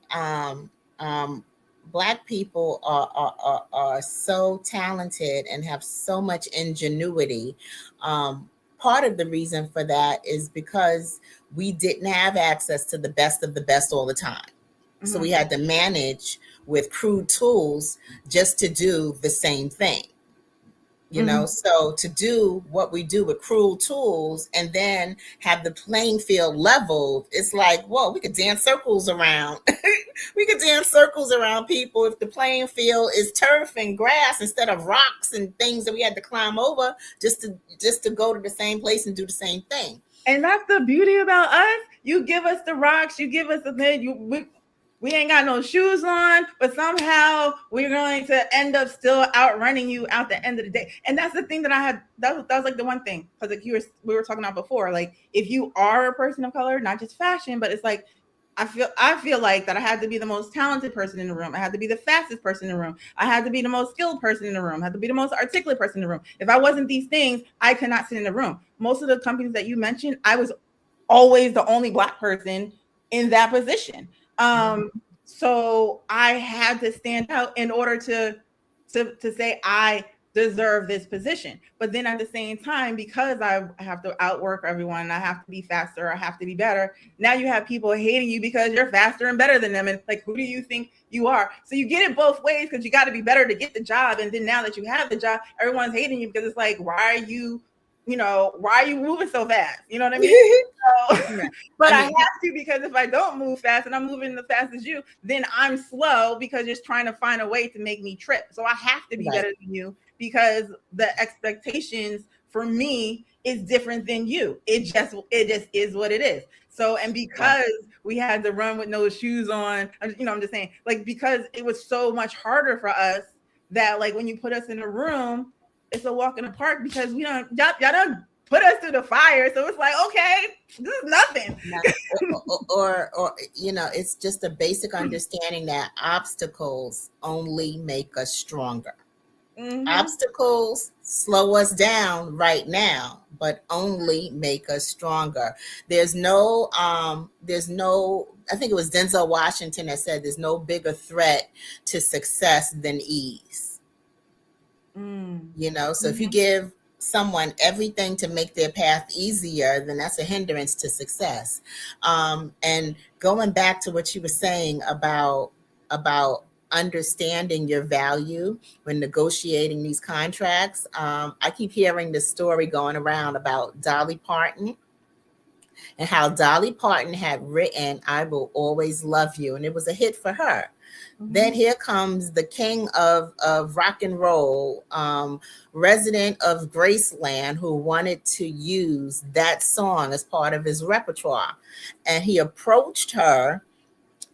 Black people are so talented and have so much ingenuity. Part of the reason for that is because we didn't have access to the best of the best all the time. Mm-hmm. So we had to manage with crude tools just to do the same thing. So to do what we do with cruel tools and then have the playing field leveled, it's like, whoa, we could dance circles around. We could dance circles around people if the playing field is turf and grass instead of rocks and things that we had to climb over just to go to the same place and do the same thing.
And that's the beauty about us. You give us the rocks, you give us the thing, we ain't got no shoes on, but somehow we're going to end up still outrunning you out the end of the day. And that's the thing that I had. That was like the one thing, because like we were talking about before. Like if you are a person of color, not just fashion, but it's like I feel like that I had to be the most talented person in the room. I had to be the fastest person in the room. I had to be the most skilled person in the room. I had to be the most articulate person in the room. If I wasn't these things, I could not sit in the room. Most of the companies that you mentioned, I was always the only Black person in that position. So I had to stand out in order to say I deserve this position. But then at the same time, because I have to outwork everyone and I have to be faster, I have to be better, now you have people hating you because you're faster and better than them. And like, who do you think you are? So you get it both ways, because you got to be better to get the job. And then now that you have the job, everyone's hating you because it's like, why are you moving so fast? You know what I mean? So, but I have to, because if I don't move fast and I'm moving as fast as you, then I'm slow because you're trying to find a way to make me trip. So I have to be better than you, because the expectations for me is different than you. It just is what it is. So, and because we had to run with no shoes on, I'm just saying, like, because it was so much harder for us, that like when you put us in a room, it's a walk in the park, because y'all don't put us through the fire. So it's like, okay, this is nothing.
or it's just a basic understanding that obstacles only make us stronger. Mm-hmm. Obstacles slow us down right now, but only make us stronger. There's no, I think it was Denzel Washington that said, there's no bigger threat to success than ease. So if you give someone everything to make their path easier, then that's a hindrance to success. And going back to what you were saying about understanding your value when negotiating these contracts, I keep hearing this story going around about Dolly Parton, and how Dolly Parton had written "I Will Always Love You," and it was a hit for her. Mm-hmm. Then here comes the king of rock and roll, resident of Graceland, who wanted to use that song as part of his repertoire. And he approached her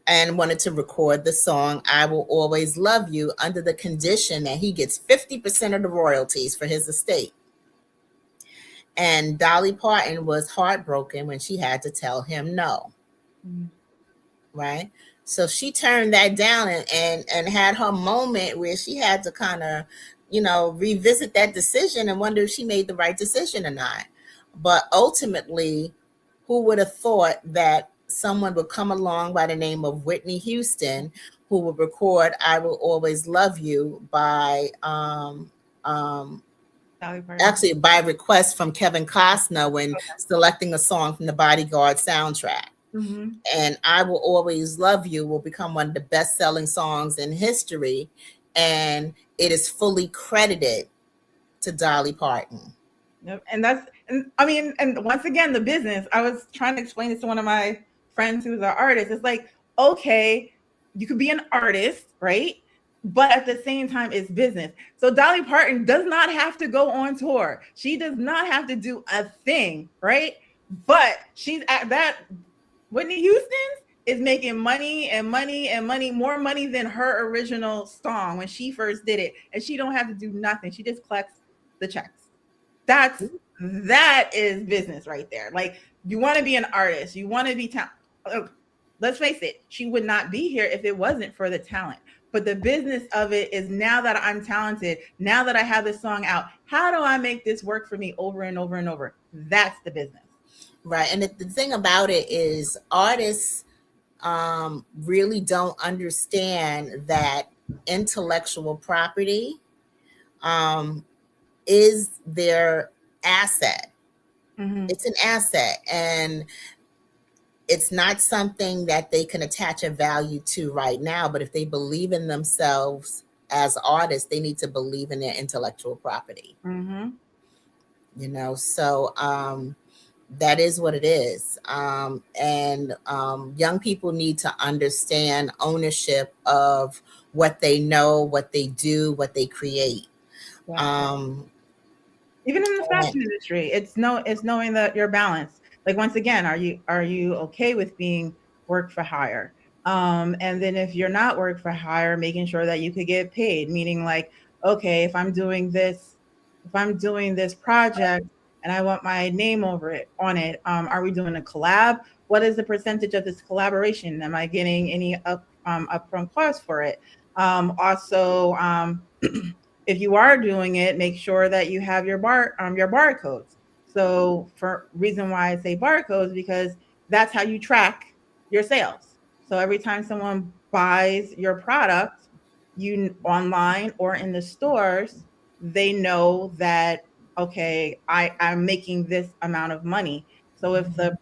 and wanted to record the song "I Will Always Love You" under the condition that he gets 50% of the royalties for his estate. And Dolly Parton was heartbroken when she had to tell him no. Mm-hmm. Right? So she turned that down and had her moment where she had to kind of, revisit that decision and wonder if she made the right decision or not. But ultimately, who would have thought that someone would come along by the name of Whitney Houston, who would record "I Will Always Love You" by actually by request from Kevin Costner when selecting a song from the Bodyguard soundtrack. Mm-hmm. And "I Will Always Love You" will become one of the best-selling songs in history, and it is fully credited to Dolly Parton.
Yep. And once again, the business. I was trying to explain this to one of my friends who's an artist. It's like, okay, you could be an artist, right? But at the same time, it's business. So Dolly Parton does not have to go on tour. She does not have to do a thing, right? But she's at that. Whitney Houston is making money and money and money, more money than her original song when she first did it. And she don't have to do nothing. She just collects the checks. That is business right there. Like, you want to be an artist. You want to be let's face it. She would not be here if it wasn't for the talent. But the business of it is, now that I'm talented, now that I have this song out, how do I make this work for me over and over and over? That's the business.
Right. And the thing about it is, artists really don't understand that intellectual property is their asset. Mm-hmm. It's an asset, and it's not something that they can attach a value to right now. But if they believe in themselves as artists, they need to believe in their intellectual property. Mm-hmm. So that is what it is. And young people need to understand ownership of what they know, what they do, what they create. Yeah.
Even in the fashion industry, it's knowing that you're balanced. Like, once again, are you okay with being work for hire? And then if you're not work for hire, making sure that you could get paid, meaning like, okay, if I'm doing this project and I want my name on it, are we doing a collab? What is the percentage of this collaboration? Am I getting any upfront costs for it? Also, if you are doing it, make sure that you have your barcodes. So, for reason why I say barcodes, because that's how you track your sales. So every time someone buys your product, you online or in the stores, they know that, okay, I'm making this amount of money. So if the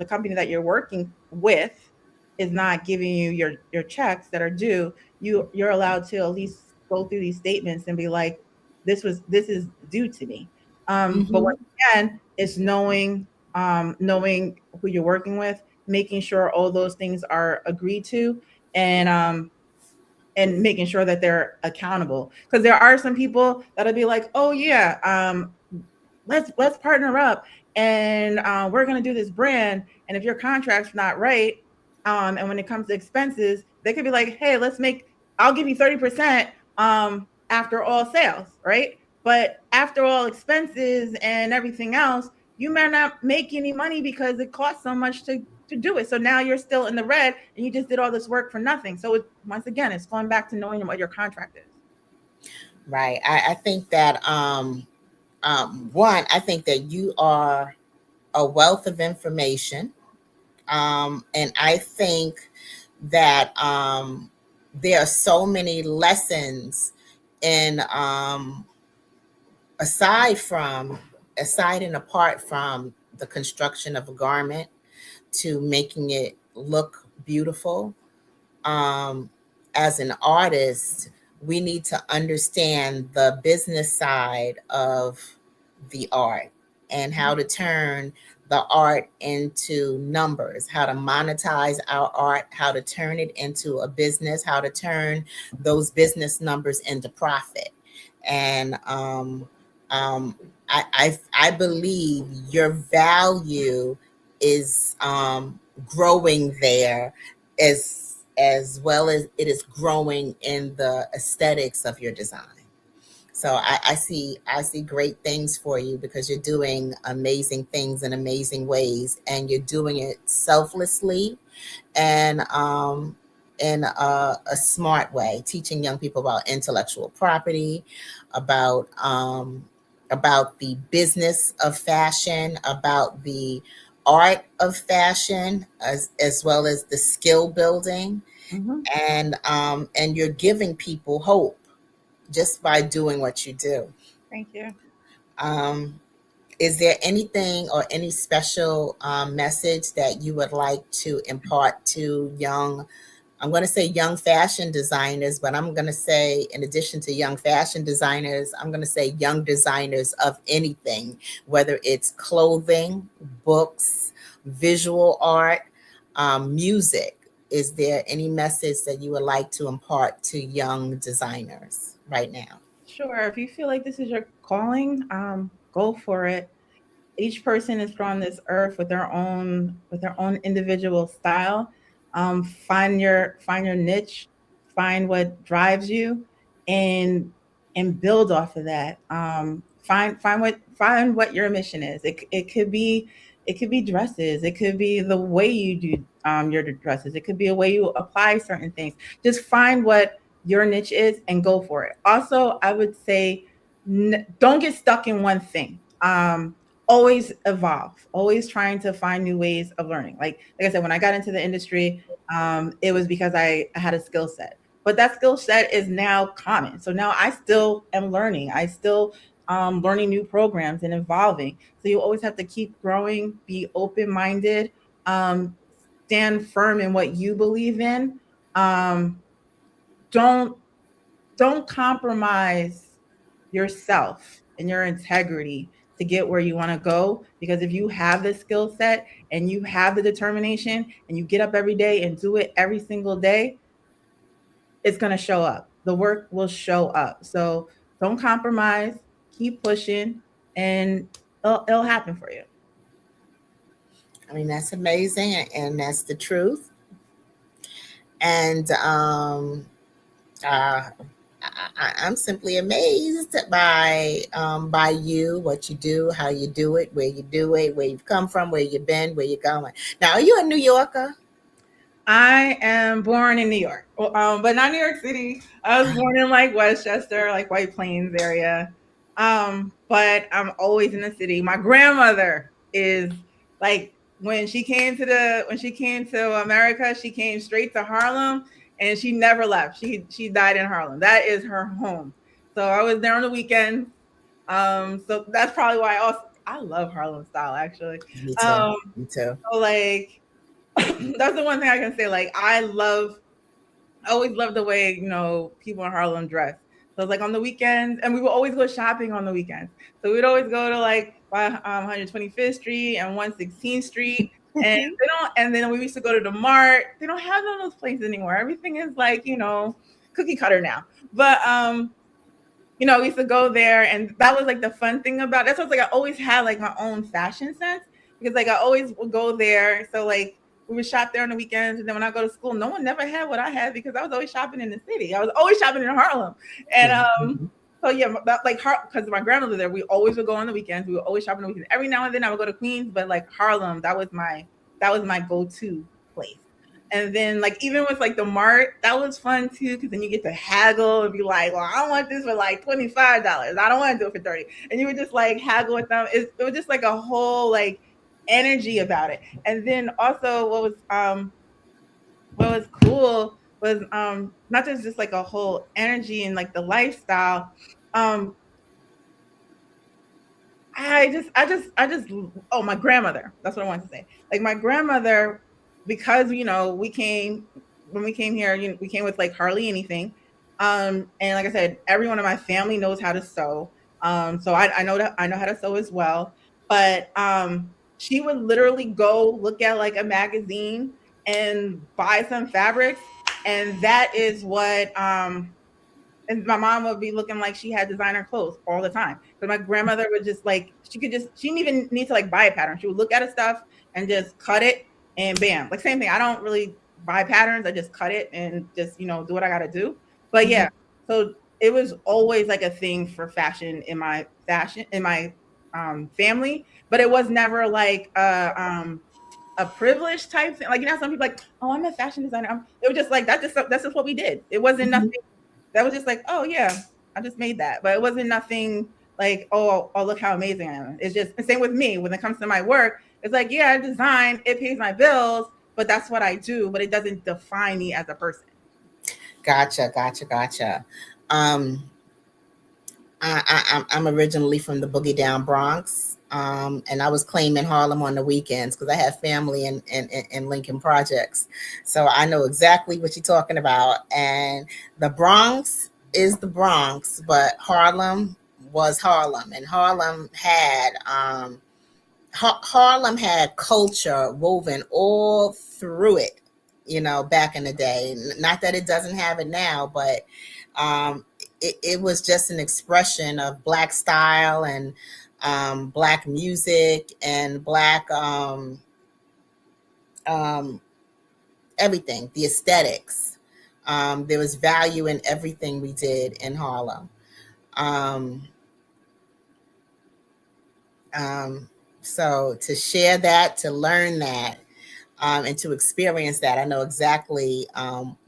company that you're working with is not giving you your checks that are due, you're allowed to at least go through these statements and be like, this is due to me. But
Mm-hmm.
once again, it's knowing who you're working with, making sure all those things are agreed to, and making sure that they're accountable. Because there are some people that'll be like, oh yeah, let's partner up, and we're gonna do this brand. And if your contract's not right, and when it comes to expenses, they could be like, hey, I'll give you 30% after all sales, right? But after all expenses and everything else, you may not make any money because it costs so much to do it. So now you're still in the red, and you just did all this work for nothing. So once again, it's going back to knowing what your contract is.
Right. I think that one, I think that you are a wealth of information. And I think that there are so many lessons in aside and apart from the construction of a garment to making it look beautiful. Um, as an artist, we need to understand the business side of the art and how to turn the art into numbers, how to monetize our art, how to turn it into a business, how to turn those business numbers into profit. And um, I believe your value is growing there as well as it is growing in the aesthetics of your design. So I see great things for you because you're doing amazing things in amazing ways, and you're doing it selflessly and in a smart way, teaching young people about intellectual property, about the business of fashion, about the art of fashion, as well as the skill building,
Mm-hmm.
and you're giving people hope just by doing what you do.
Thank you.
Um, is there anything or any special message that you would like to impart to young, I'm going to say young fashion designers, but I'm going to say, in addition to young fashion designers, I'm going to say young designers of anything, whether it's clothing, books, visual art, music. Is there any message that you would like to impart to young designers right now?
Sure. If you feel like this is your calling, go for it. Each person is put on this earth with their own individual style. Find your niche, find what drives you, and build off of that. Find what your mission is. It could be dresses. It could be the way you do your dresses. It could be a way you apply certain things. Just find what your niche is and go for it. Also, I would say don't get stuck in one thing. Always evolve, always trying to find new ways of learning. Like I said, when I got into the industry, it was because I had a skill set, but that skill set is now common. So now I still am learning. I still learning new programs and evolving. So you always have to keep growing, be open minded, um, stand firm in what you believe in. Um, don't don't compromise yourself and your integrity to get where you want to go, because if you have the skill set and you have the determination and you get up every day and do it every single day, it's going to show up. The work will show up. So don't compromise, keep pushing, and it'll happen for you.
I mean, that's amazing, and that's the truth. And uh, I'm simply amazed by you, what you do, how you do it, where you've come from, where you've been, where you're going. Now, are you a New Yorker?
I am born in New York, well, but not New York City. I was born in like Westchester, like White Plains area. But I'm always in the city. My grandmother is like when she came to America, she came straight to Harlem, and she never left. She died in Harlem. That is her home. So I was there on the weekends. So that's probably why I love Harlem style actually.
Me too.
Um,
Me too.
so like that's the one thing I can say. Like I always loved the way, people in Harlem dress. So it's like on the weekends, and we would always go shopping on the weekends. So we'd always go to like 125th Street and 116th Street. And they don't, and then we used to go to the Mart. They don't have none of those places anymore. Everything is like, cookie cutter now. But we used to go there, and that was like the fun thing about it. That's what's like I always had like my own fashion sense because like I always would go there. So like we would shop there on the weekends, and then when I go to school, no one never had what I had because I was always shopping in the city. I was always shopping in Harlem, and so yeah, that, like because my grandmother there, we always would go on the weekends. We would always shop on the weekends. Every now and then I would go to Queens, but like Harlem, that was my go-to place. And then like even with like the Mart, that was fun too because then you get to haggle and be like, well, I want this for like $25. I don't want to do it for 30. And you would just like haggle with them. It was just like a whole like energy about it. And then also what was cool was not just like a whole energy and like the lifestyle. I just oh, my grandmother, that's what I wanted to say. Like my grandmother, because when we came here, we came with like hardly anything. And like I said, everyone in my family knows how to sew. So I know that I know how to sew as well. But she would literally go look at like a magazine and buy some fabrics, and that is what and my mom would be looking like she had designer clothes all the time. But my grandmother would just like she didn't even need to like buy a pattern. She would look at her stuff and just cut it and bam. Like same thing. I don't really buy patterns. I just cut it and just, do what I gotta do. But yeah, so it was always like a thing for fashion in my family, but it was never like a privilege type thing. Like, some people like, oh, I'm a fashion designer. It was just like that's just what we did. It wasn't nothing that was just like, oh yeah, I just made that. But it wasn't nothing like, oh, look how amazing I am. It's just the same with me when it comes to my work. It's like, yeah, I design, it pays my bills, but that's what I do. But it doesn't define me as a person.
Gotcha. I'm originally from the Boogie Down Bronx, and I was claiming Harlem on the weekends because I have family in Lincoln Projects, so I know exactly what you're talking about. And the Bronx is the Bronx, but Harlem was Harlem, and Harlem had culture woven all through it. Back in the day. Not that it doesn't have it now, but it was just an expression of Black style and Black music and Black everything, the aesthetics. There was value in everything we did in Harlem. So to share that, to learn that, and to experience that, I know exactly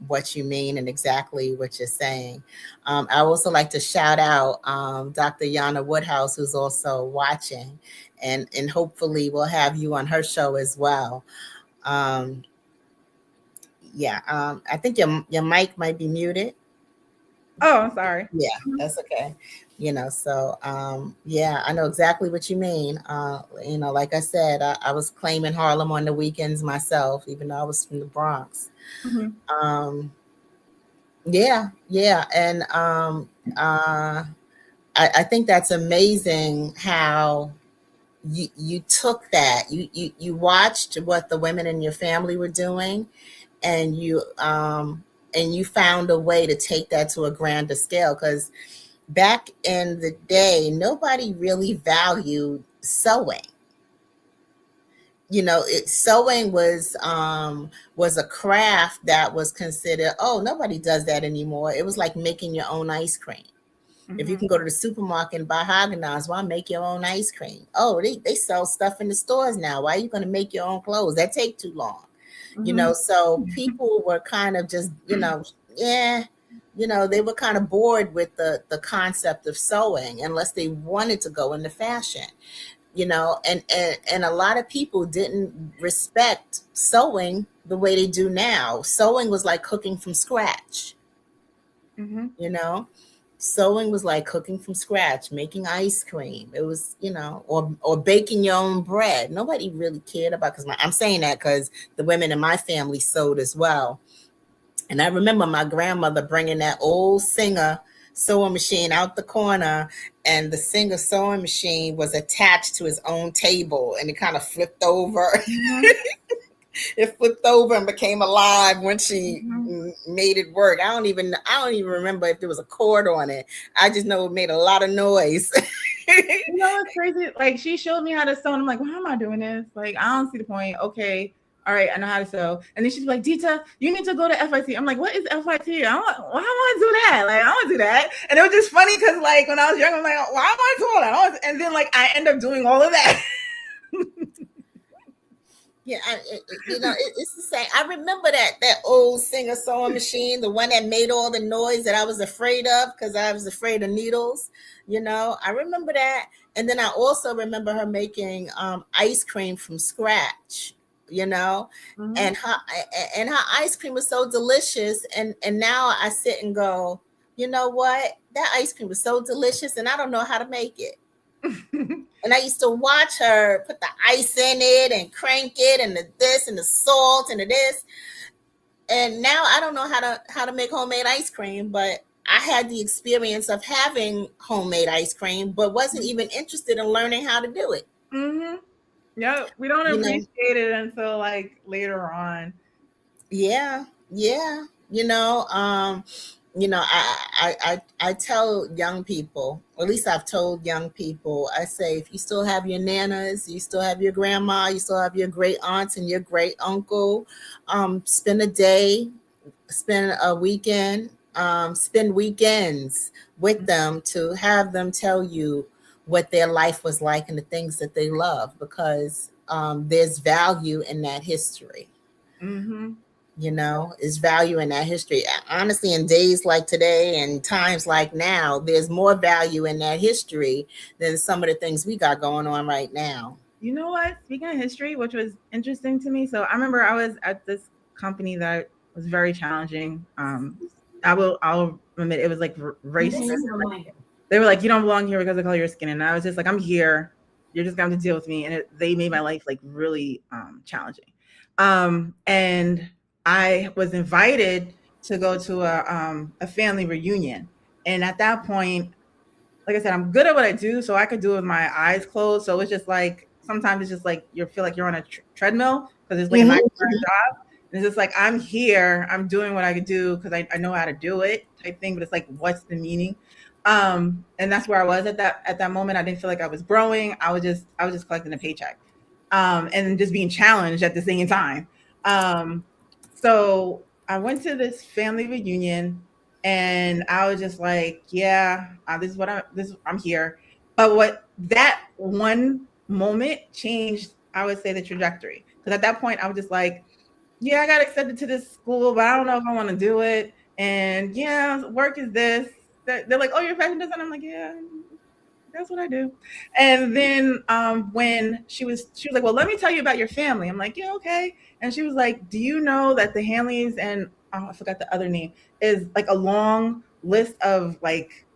what you mean and exactly what you're saying. I also like to shout out Dr. Yana Woodhouse, who's also watching, and hopefully we'll have you on her show as well. I think your mic might be muted.
Oh, I'm sorry.
Yeah, that's okay. So I know exactly what you mean. Like I said, I was claiming Harlem on the weekends myself, even though I was from the Bronx.
Mm-hmm.
And I think that's amazing how you took that. You watched what the women in your family were doing, and you found a way to take that to a grander scale, because back in the day, nobody really valued sewing. Sewing was a craft that was considered, oh, nobody does that anymore. It was like making your own ice cream. Mm-hmm. If you can go to the supermarket and buy Haagen-Dazs, why make your own ice cream? Oh, they sell stuff in the stores now. Why are you going to make your own clothes? That take too long. Mm-hmm. So people were kind of just, they were kind of bored with the concept of sewing unless they wanted to go into fashion, and a lot of people didn't respect sewing the way they do now. Sewing was like cooking from scratch,
mm-hmm.
Sewing was like cooking from scratch, making ice cream. It was, or baking your own bread. Nobody really cared about, because I'm saying that because the women in my family sewed as well. And I remember my grandmother bringing that old Singer sewing machine out the corner, and the Singer sewing machine was attached to his own table, and it kind of flipped over.
Mm-hmm.
It flipped over and became alive when she
Mm-hmm.
made it work. I don't even remember if there was a cord on it. I just know it made a lot of noise.
You know what's crazy? Like, she showed me how to sew, and I'm like, why am I doing this? Like, I don't see the point. Okay, all right, I know how to sew. And then she's like, Dita, you need to go to FIT. I'm like, what is FIT? Why I want to do that? Like, I want to do that. And it was just funny because, like, when I was young, I'm like, why am I doing that? And then, like, I end up doing all of that.
Yeah, it's the same. I remember that old Singer sewing machine, the one that made all the noise that I was afraid of because I was afraid of needles. I remember that, and then I also remember her making ice cream from scratch.
Mm-hmm.
And her ice cream was so delicious. And now I sit and go, you know what? That ice cream was so delicious, and I don't know how to make it. And I used to watch her put the ice in it and crank it, and the this and the salt and the this. And now I don't know how to make homemade ice cream, but I had the experience of having homemade ice cream, but wasn't even interested in learning how to do it.
Mm-hmm. Yeah, we don't appreciate it until like later on.
Yeah. I tell young people, or at least I've told young people, I say, if you still have your nanas, you still have your grandma, you still have your great aunts and your great uncle, spend a day, spend a weekend, spend weekends with them to have them tell you what their life was like and the things that they love, because there's value in that history.
Mm-hmm.
Is value in that history. Honestly, in days like today and times like now, there's more value in that history than some of the things we got going on right now.
You know what? Speaking of history, which was interesting to me. So I remember I was at this company that was very challenging. I'll admit it was like racist. They were like, you don't belong here because of the color of your skin. And I was just like, I'm here. You're just going to deal with me. And they made my life like really challenging. And I was invited to go to a family reunion. And at that point, like I said, I'm good at what I do, so I could do it with my eyes closed. So it's just like, sometimes it's just like you feel like you're on a treadmill because it's like a 9-to-5 job. And it's just like, I'm here, I'm doing what I could do because I know how to do it type thing. But it's like, what's the meaning? And that's where I was at that moment. I didn't feel like I was growing. I was just collecting a paycheck, and just being challenged at the same time. So I went to this family reunion, and I was just like, yeah, I'm here. But what that one moment changed, I would say, the trajectory. Because at that point, I was just like, yeah, I got accepted to this school, but I don't know if I want to do it. And yeah, work is this. They're like, oh, you're a fashion designer. I'm like, yeah, that's what I do. And then when she was like, well, let me tell you about your family. I'm like, yeah, okay. And she was like, do you know that the Hanleys and I forgot the other name is like a long list of like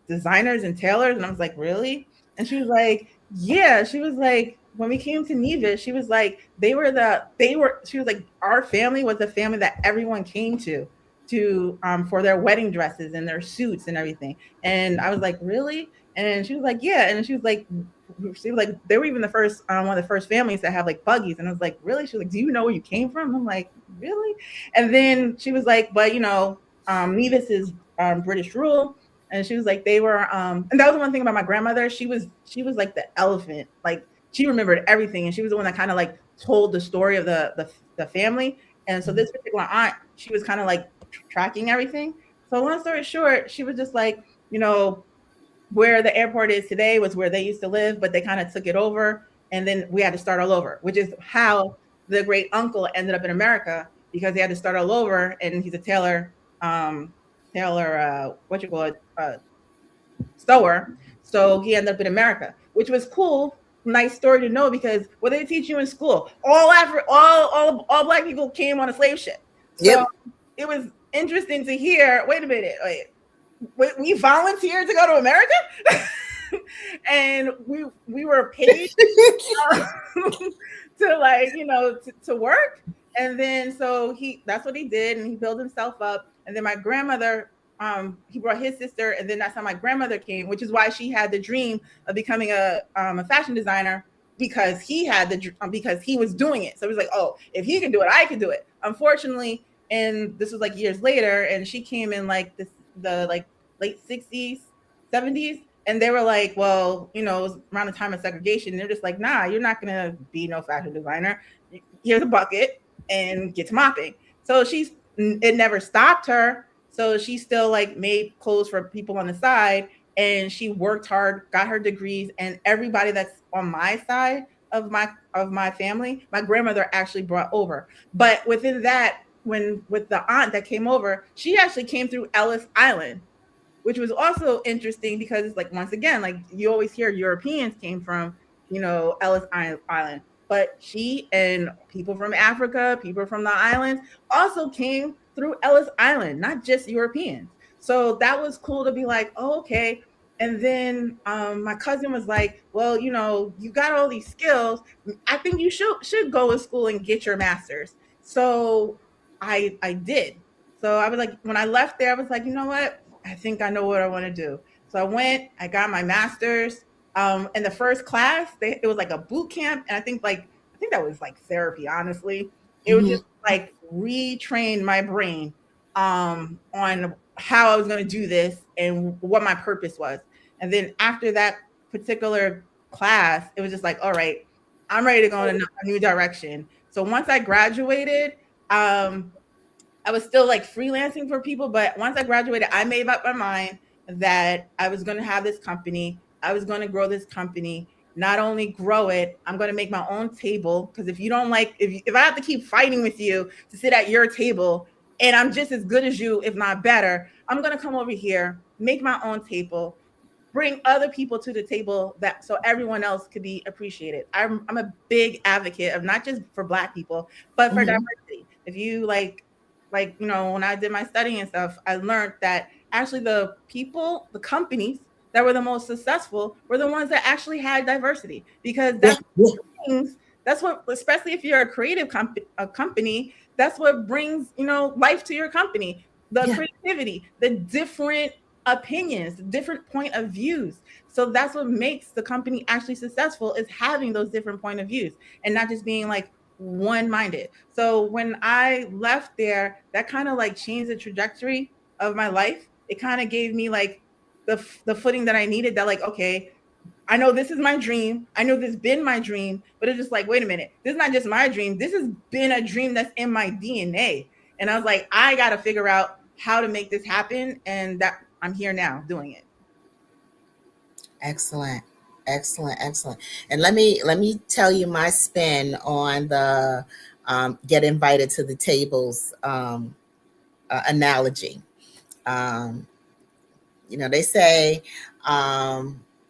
designers and tailors? And I was like, really? And she was like, yeah. She was like, when we came to Nevis, she was like, she was like, our family was the family that everyone came to for their wedding dresses and their suits and everything. And I was like, really? And she was like, yeah. And she was like, they were even the first, one of the first families that have like buggies. And I was like, really? She was like, do you know where you came from? I'm like, really? And then she was like, but Nevis is British rule. And she was like, they were, and that was the one thing about my grandmother. She was like the elephant. Like, she remembered everything. And she was the one that kind of like told the story of the family. And so this particular aunt, she was kind of like tracking everything. So long story short, she was just like, where the airport is today was where they used to live, but they kind of took it over. And then we had to start all over, which is how the great uncle ended up in America, because they had to start all over. And he's a tailor, sewer. So he ended up in America, which was cool. Nice story to know, because what they teach you in school, all black people came on a slave ship. So It was interesting to hear. Wait a minute, we volunteered to go to America, and we were paid to like to work. And then so that's what he did, and he built himself up. And then my grandmother, he brought his sister, and then that's how my grandmother came, which is why she had the dream of becoming a fashion designer, because he had because he was doing it. So it was like, oh, if he can do it, I can do it. Unfortunately, and this was like years later, and she came in like the like late 60s, 70s. And they were like, well, it was around the time of segregation. And they're just like, nah, you're not going to be no fashion designer. Here's a bucket and get to mopping. So it never stopped her. So she still like made clothes for people on the side, and she worked hard, got her degrees, and everybody that's on my side of my family, my grandmother actually brought over. But within that, with the aunt that came over, she actually came through Ellis Island, which was also interesting because it's like, once again, like you always hear Europeans came from, Ellis Island, but she and people from Africa, people from the islands also came through Ellis Island, not just Europeans. So that was cool to be like, oh, okay. And then my cousin was like, well, you got all these skills. I think you should go to school and get your master's. So I did. So I was like, when I left there, I was like, you know what? I think I know what I want to do. So I went, I got my master's. In the first class, it was like a boot camp. And I think that was like therapy, honestly. It was just like retrain my brain on how I was going to do this and what my purpose was. And then after that particular class, it was just like, all right, I'm ready to go in a new direction. So once I graduated, I was still like freelancing for people, but once I graduated, I made up my mind that I was going to have this company. I was going to grow this company. Not only grow it, I'm going to make my own table. Because if you don't like, if I have to keep fighting with you to sit at your table, and I'm just as good as you, if not better, I'm going to come over here, make my own table, bring other people to the table so everyone else could be appreciated. I'm a big advocate of not just for Black people, but for diversity. If you like, when I did my studying and stuff, I learned that actually the companies that were the most successful were the ones that actually had diversity, because that's what, especially if you're a creative company, that's what brings, life to your company, the creativity, the different opinions, different point of views. So that's what makes the company actually successful, is having those different point of views and not just being like one-minded. So when I left there, that kind of like changed the trajectory of my life. It kind of gave me like the footing that I needed, that like, okay, I know this is my dream. I know this has been my dream, but it's just like, wait a minute, this is not just my dream. This has been a dream that's in my DNA. And I was like, I got to figure out how to make this happen. And that I'm here now doing it.
Excellent. And let me tell you my spin on the get invited to the tables analogy. They say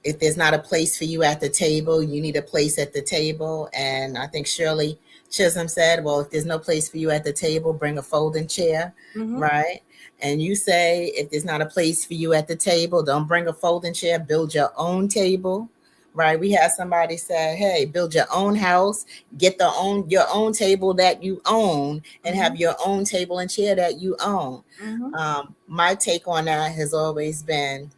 if there's not a place for you at the table, you need a place at the table. And I think Shirley Chisholm said, well, if there's no place for you at the table, bring a folding chair, right? And you say, if there's not a place for you at the table, don't bring a folding chair, build your own table, right? We had somebody say, hey, build your own house, get your own table that you own, and have your own table and chair that you own. My take on that has always been,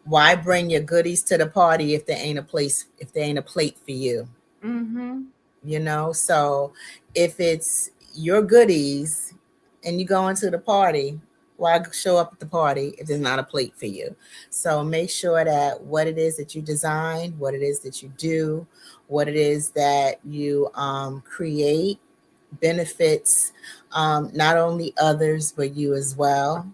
why bring your goodies to the party if there ain't a plate for you? So if it's your goodies and you go into the party, why show up at the party if there's not a plate for you? So make sure that what it is that you design, what it is that you do, what it is that you create benefits not only others, but you as well.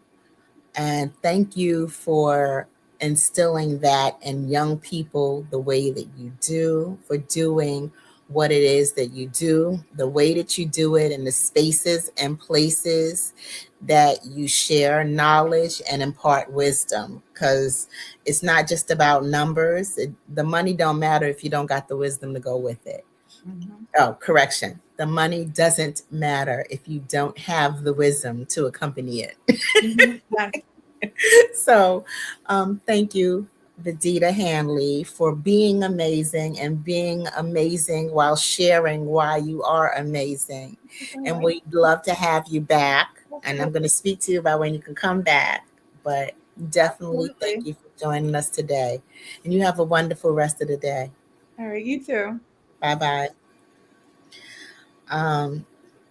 And thank you for instilling that in young people the way that you do, for doing what it is that you do, the way that you do it, in the spaces and places that you share knowledge and impart wisdom. Because it's not just about numbers. The money don't matter if you don't got the wisdom to go with it. Oh, correction. The money doesn't matter if you don't have the wisdom to accompany it.
Yes.
So, thank you, Vedeta Hanley, for being amazing and being amazing while sharing why you are amazing. And we'd love to have you back. And I'm going to speak to you about when you can come back. But definitely thank you for joining us today. And you have a wonderful rest of the day.
All right, you too.
Bye-bye.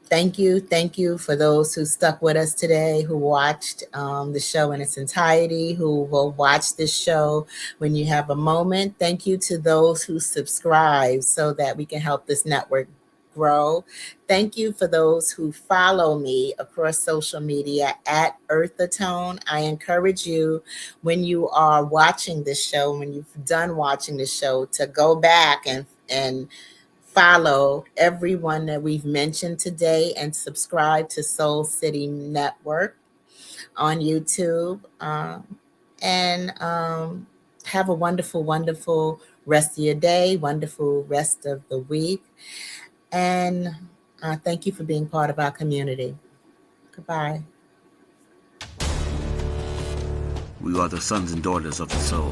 Thank you. Thank you for those who stuck with us today, who watched the show in its entirety, who will watch this show when you have a moment. Thank you to those who subscribe so that we can help this network grow. Thank you for those who follow me across social media at Eartha Tone. I encourage you, when you are watching this show, when you've done watching the show, to go back and follow everyone that we've mentioned today and subscribe to Soul City Network on YouTube. And have a wonderful, wonderful rest of your day, wonderful rest of the week. And thank you for being part of our community. Goodbye.
We are the sons and daughters of the soul.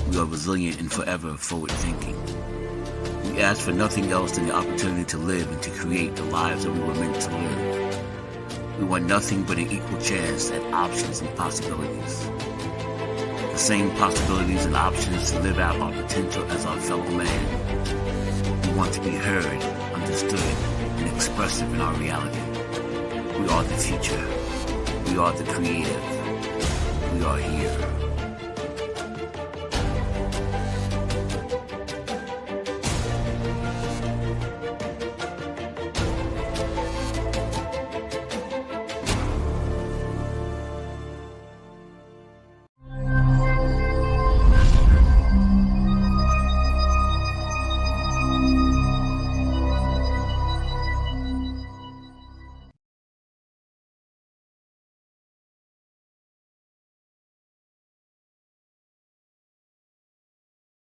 We are resilient and forever forward thinking. We ask for nothing else than the opportunity to live and to create the lives that we were meant to live. We want nothing but an equal chance at options and possibilities. The same possibilities and options to live out our potential as our fellow man. We want to be heard, understood, and expressive in our reality. We are the future. We are the creative. We are here.